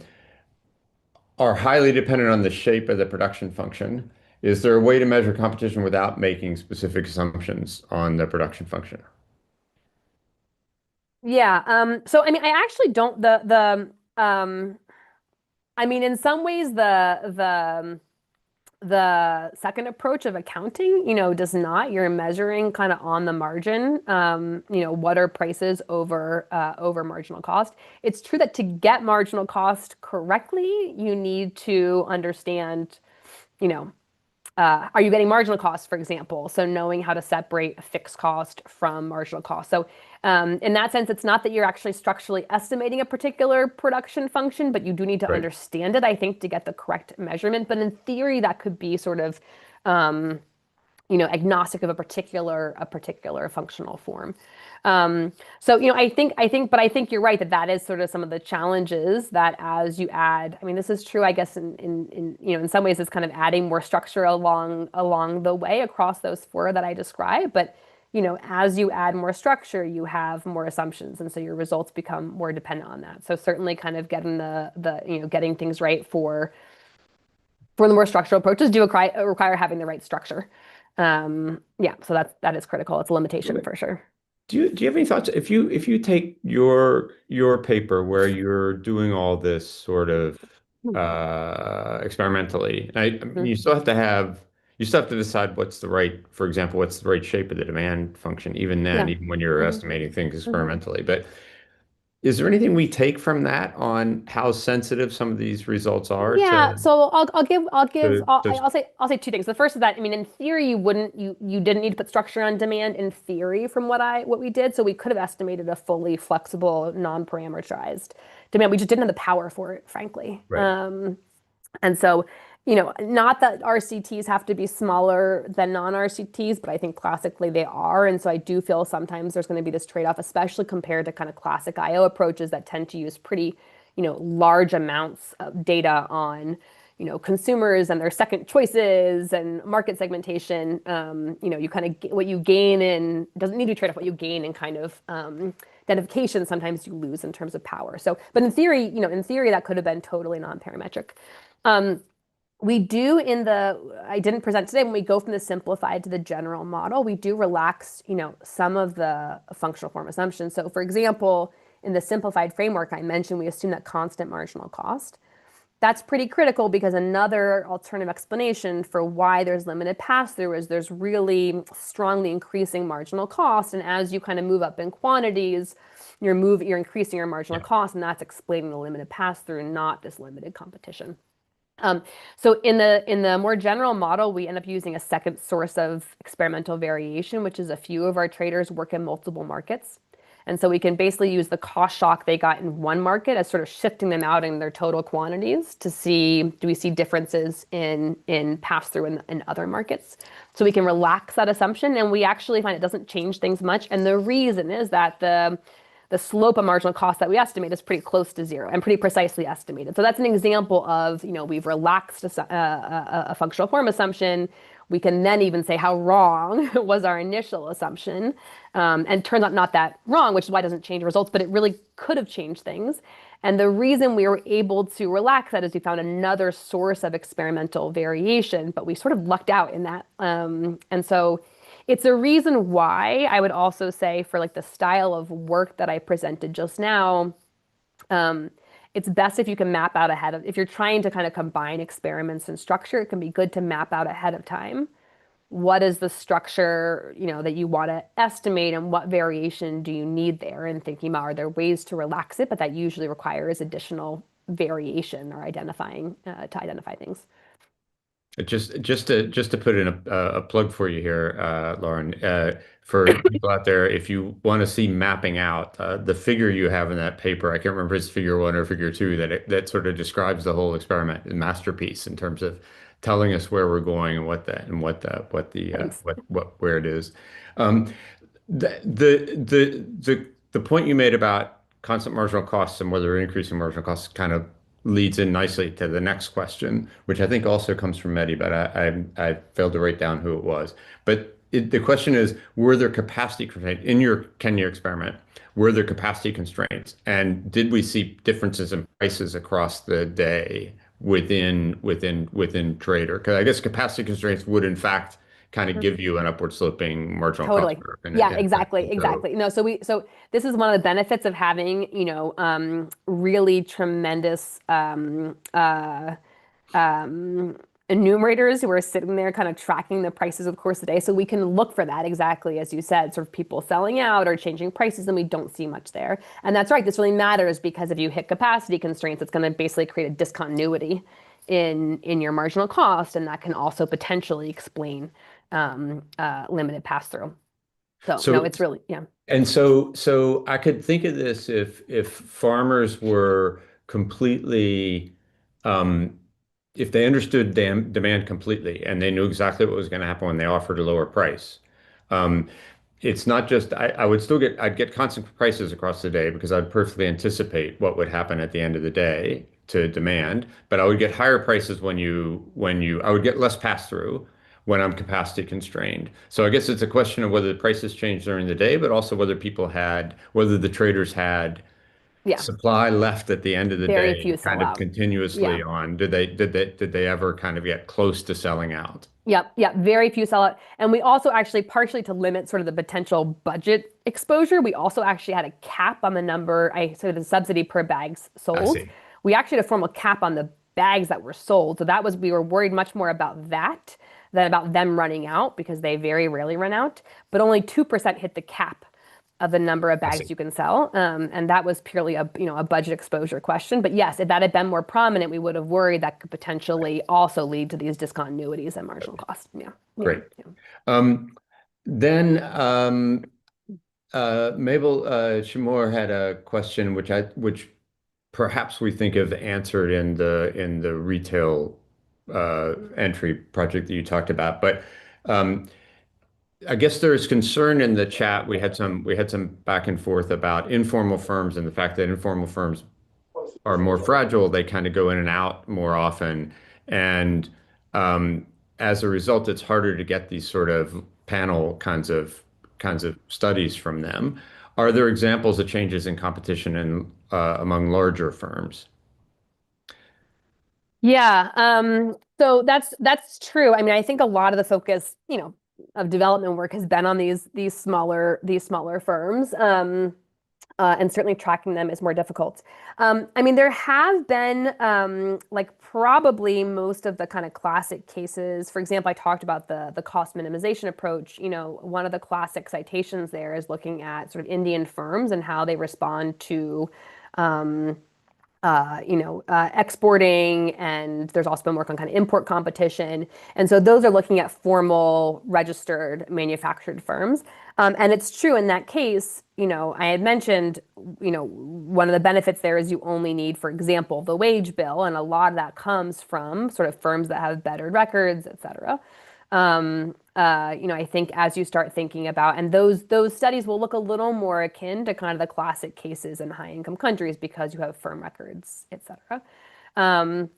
are highly dependent on the shape of the production function. Is there a way to measure competition without making specific assumptions on the production function? Yeah. So I mean, I actually don't I mean, in some ways, the second approach of accounting, does not. You're measuring kind of on the margin, what are prices over marginal cost. It's true that to get marginal cost correctly, you need to understand, you know, are you getting marginal cost, for example? So knowing how to separate a fixed cost from marginal cost. So in that sense, it's not that you're actually structurally estimating a particular production function, but you do need to Right. understand it, I think, to get the correct measurement. But in theory, that could be sort of agnostic of a particular functional form. So, but I think you're right that is sort of some of the challenges that as you add, I mean, this is true, I guess, in some ways, it's kind of adding more structure along the way across those four that I described. But, as you add more structure, you have more assumptions. And so your results become more dependent on that. So certainly kind of getting getting things right for the more structural approaches do require having the right structure. Yeah, so that is critical. It's a limitation for sure. Do you have any thoughts if you take your paper where you're doing all this sort of experimentally, I mean, Mhm. you still have to decide for example, what's the right shape of the demand function, even then, Yeah. even when you're hmm estimating things hmm experimentally. But is there anything we take from that on how sensitive some of these results are Yeah, so to I'll say two things. The first is that, I mean, in theory, you didn't need to put structure on demand in theory from what we did. So we could have estimated a fully flexible, non-parameterized demand. We just didn't have the power for it, frankly. right? And so, not that RCTs have to be smaller than non-RCTs, but I think classically they are. And so I do feel sometimes there's going to be this trade-off, especially compared to kind of classic IO approaches that tend to use pretty, large amounts of data on, consumers and their second choices and market segmentation. You kind of what you gain in doesn't need to trade off what you gain in kind of identification. Sometimes you lose in terms of power. So, but in theory, that could have been totally non-parametric. Um, we do I didn't present today, when we go from the simplified to the general model, we do relax, some of the functional form assumptions. So for example, in the simplified framework I mentioned, we assume that constant marginal cost. That's pretty critical because another alternative explanation for why there's limited pass-through is there's really strongly increasing marginal cost. And as you kind of move up in quantities, you're increasing your marginal Yeah. cost, and that's explaining the limited pass-through, not this limited competition. Um, so in the more general model, we end up using a second source of experimental variation, which is a few of our traders work in multiple markets. And so we can basically use the cost shock they got in one market as sort of shifting them out in their total quantities to see, do we see differences in pass through in other markets? So we can relax that assumption, and we actually find it doesn't change things much. And the reason is that the slope of marginal cost that we estimate is pretty close to zero and pretty precisely estimated. So that's an example of, we've relaxed a functional form assumption. We can then even say how wrong was our initial assumption. And turns out not that wrong, which is why it doesn't change results, but it really could have changed things. And the reason we were able to relax that is we found another source of experimental variation, but we sort of lucked out in that. And so it's a reason why I would also say for like the style of work that I presented just now, um, it's best if you can map out ahead of, if you're trying to kind of combine experiments and structure, it can be good to map out ahead of time. What is the structure, that you want to estimate and what variation do you need there? And thinking about, are there ways to relax it? But that usually requires additional variation or to identify things. Just to put in a plug for you here, Lauren, for people out there, if you want to see mapping out the figure you have in that paper, I can't remember if it's figure one or figure two, that sort of describes the whole experiment, the masterpiece in terms of telling us where we're going and Thanks. where it is. Um, the point you made about constant marginal costs and whether increasing marginal costs kind of leads in nicely to the next question, which I think also comes from Mehdi, but I failed to write down who it was. But the question is, were there capacity constraints in your Kenya experiment? Were there capacity constraints? And did we see differences in prices across the day within trader? Because I guess capacity constraints would in fact kind of give you an upward sloping marginal cost Totally. curve. Yeah, And exactly, so exactly. No, so this is one of the benefits of having, really tremendous um, enumerators who are sitting there kind of tracking the prices of the course of the day. So we can look for that exactly as you said, sort of people selling out or changing prices, and we don't see much there. And that's right. This really matters because if you hit capacity constraints, it's going to basically create a discontinuity in your marginal cost, and that can also potentially explain limited pass through. So no, so it's really, yeah. so I could think of this if farmers were completely, um, if they understood demand completely and they knew exactly what was going to happen when they offered a lower price. Um, it's not just I would still I'd get constant prices across the day because I'd perfectly anticipate what would happen at the end of the day to demand, but I would get higher prices when you I would get less pass through when I'm capacity constrained. So I guess it's a question of whether the prices change during the day, but also whether the traders had Yeah, supply left at the end of the very day, few sell kind of out. Yeah. continuously on. Did they ever kind of get close to selling out? Yep, yep, very few sell out. And we also actually, partially to limit sort of the potential budget exposure, we also actually had a cap on the number, I said the subsidy per bags I sold. see. We actually had a formal cap on the bags that were sold. So that was, we were worried much more about that than about them running out because they very rarely run out. But only 2% hit the cap of the number of I bags see. you can sell. And that was purely a budget exposure question. But yes, if that had been more prominent, we would have worried that could potentially also lead to these discontinuities and marginal costs. Yeah. Yeah. Great. Yeah. Um, then Mabel Shimor had a question which perhaps we think of answered in the retail entry project that you talked about. But um, I guess there's concern in the chat. We had some back and forth about informal firms and the fact that informal firms are more fragile. They kind of go in and out more often, and um, as a result, it's harder to get these sort of panel kinds of studies from them. Are there examples of changes in competition among larger firms? Yeah. So that's true. I mean, I think a lot of the focus, of development work has been on these smaller firms. And certainly tracking them is more difficult. I mean, there have been like probably most of the kind of classic cases. For example, I talked about the cost minimization approach. One of the classic citations there is looking at sort of Indian firms and how they respond to um, exporting, and there's also been work on kind of import competition. And so those are looking at formal registered manufactured firms. And it's true in that case, I had mentioned, one of the benefits there is you only need, for example, the wage bill, and a lot of that comes from sort of firms that have better records, et cetera. I think as you start thinking about, and those studies will look a little more akin to kind of the classic cases in high income countries because you have firm records, et cetera. Um,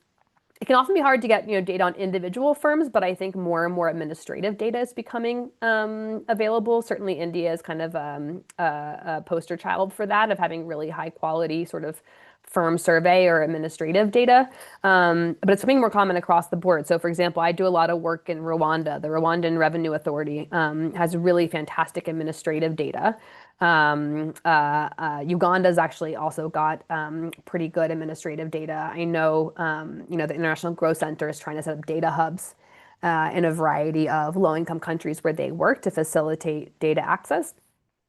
it can often be hard to get, data on individual firms, but I think more and more administrative data is becoming available. Certainly, India is kind of a poster child for that, of having really high quality sort of firm survey or administrative data. But it's becoming more common across the board. So, for example, I do a lot of work in Rwanda. The Rwandan Revenue Authority has really fantastic administrative data. Uganda's actually also got pretty good administrative data. I know, the International Growth Center is trying to set up data hubs in a variety of low-income countries where they work to facilitate data access.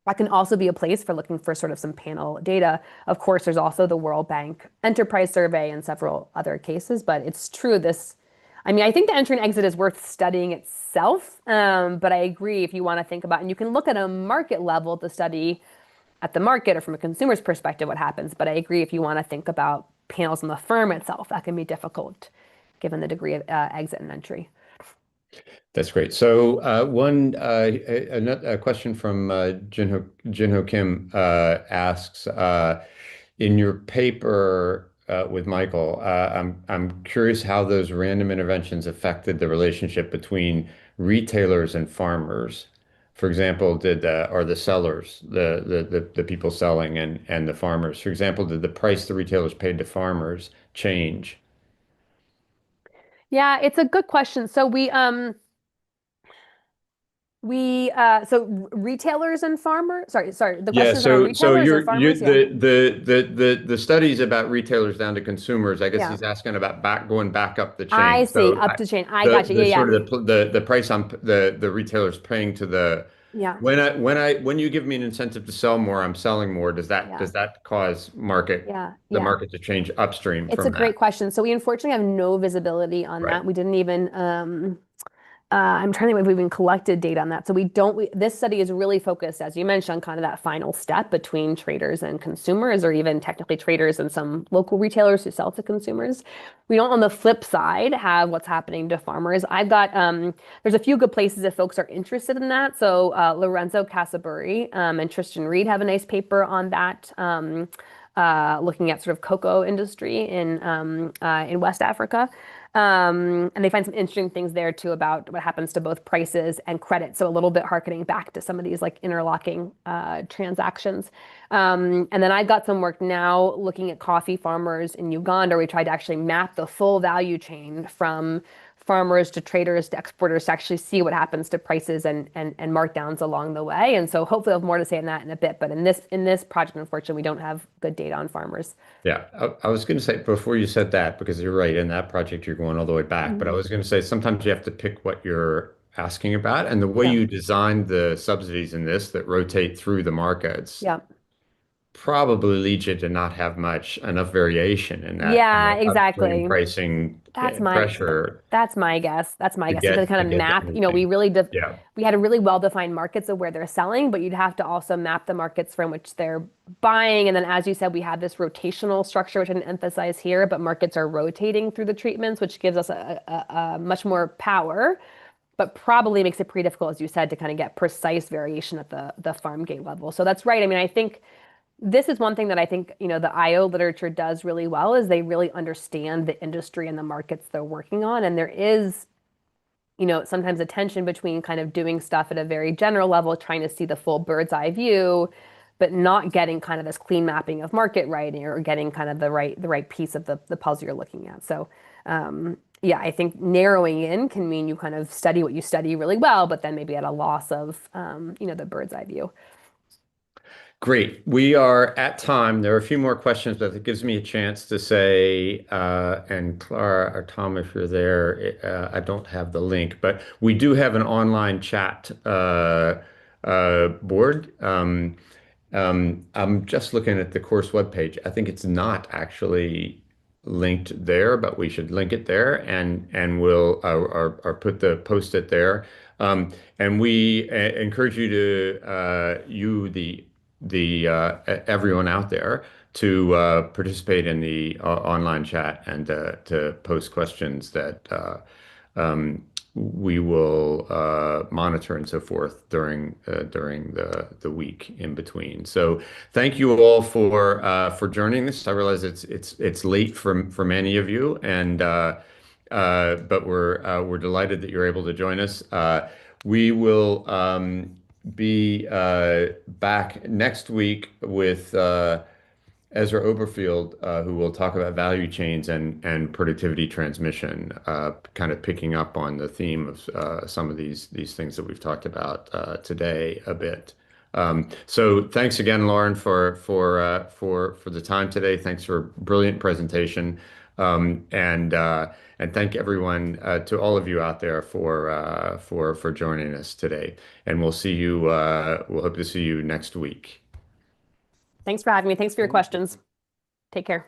That can also be a place for looking for sort of some panel data. Of course, there's also the World Bank Enterprise Survey and several other cases, but it's true I think the entry and exit is worth studying itself. But I agree if you want to think about, and you can look at a market level to study at the market or from a consumer's perspective what happens. But I agree if you want to think about panels on the firm itself, that can be difficult given the degree of exit and entry. That's great. So a question from Jinho Kim asks, in your paper with Michael, I'm curious how those random interventions affected the relationship between retailers and farmers. For example, are the sellers, the people selling and the farmers, for example, did the price the retailers paid to farmers change? Yeah, it's a good question. So retailers and farmers. Sorry. The Yeah, question is around so retailers or you're farmers? Yeah. the studies about retailers down to consumers. I guess Yeah. he's asking about going back up the I chain. see. So Up to chain. I got you. the Yeah, sort yeah. of the price on the retailers paying to the Yeah. when you give me an incentive to sell more, I'm selling more. Yeah. Does that cause Yeah. the Yeah. market to change upstream It's a from great that? question. So we unfortunately have no visibility on Right. that. We didn't even I'm trying to think if we've even collected data on that. So this study is really focused, as you mentioned, on kind of that final step between traders and consumers, or even technically traders and some local retailers who sell to consumers. We don't, on the flip side, have what's happening to farmers. There's a few good places if folks are interested in that. So Lorenzo Casaburi and Tristan Reed have a nice paper on that. Looking at sort of cocoa industry in West Africa. And they find some interesting things there too about what happens to both prices and credit. So a little bit harkening back to some of these like interlocking transactions. And then I've got some work now looking at coffee farmers in Uganda. We tried to actually map the full value chain from farmers to traders to exporters to actually see what happens to prices and markdowns along the way. And so hopefully I'll have more to say on that in a bit. But in this project, unfortunately, we don't have good data on farmers. Yeah, I was going to say before you said that, because you're right, in that project you're going all the way back. But I Mhm. was going to say sometimes you have to pick what you're asking about, and the way Yeah. you designed the subsidies in this that rotate through the markets Yeah. probably leads you to not have enough variation in that kind Yeah, of upstream exactly. pricing That's my pressure that's my guess. That's my to guess. You could get kind to of get to map, anything. Yeah, we had a really well-defined markets of where they're selling, but you'd have to also map the markets from which they're buying. And then as you said, we have this rotational structure, which I didn't emphasize here, but markets are rotating through the treatments, which gives us a much more power, but probably makes it pretty difficult, as you said, to kind of get precise variation at the farm gate level. So that's right. I mean, I think this is one thing that I think, the IO literature does really well is they really understand the industry and the markets they're working on. And there is, sometimes a tension between kind of doing stuff at a very general level, trying to see the full bird's eye view, but not getting kind of this clean mapping of market writing or getting kind of the right piece of the puzzle you're looking at. So yeah, I think narrowing in can mean you kind of study what you study really well, but then maybe at a loss of the bird's eye view. great. We are at time. There are a few more questions, but it gives me a chance to say, and Clara or Tom, if you're there, I don't have the link, but we do have an online chat board. I'm just looking at the course webpage. I think it's not actually linked there, but we should link it there, and we'll or put the post it there. And we encourage you to everyone out there to participate in the online chat and to post questions that we will monitor and so forth during the week in between. So thank you all for joining this. I realize it's late for many of you, and but we're delighted that you're able to join us. We will be back next week with Ezra Oberfield, who will talk about value chains and productivity transmission, kind of picking up on the theme of some of these things that we've talked about today a bit. So thanks again, Lauren, for the time today. Thanks for a brilliant presentation, and thank everyone to all of you out there for joining us today. And we'll see you. We'll hope to see you next week. Thanks for having me. Thanks for your questions. Take care.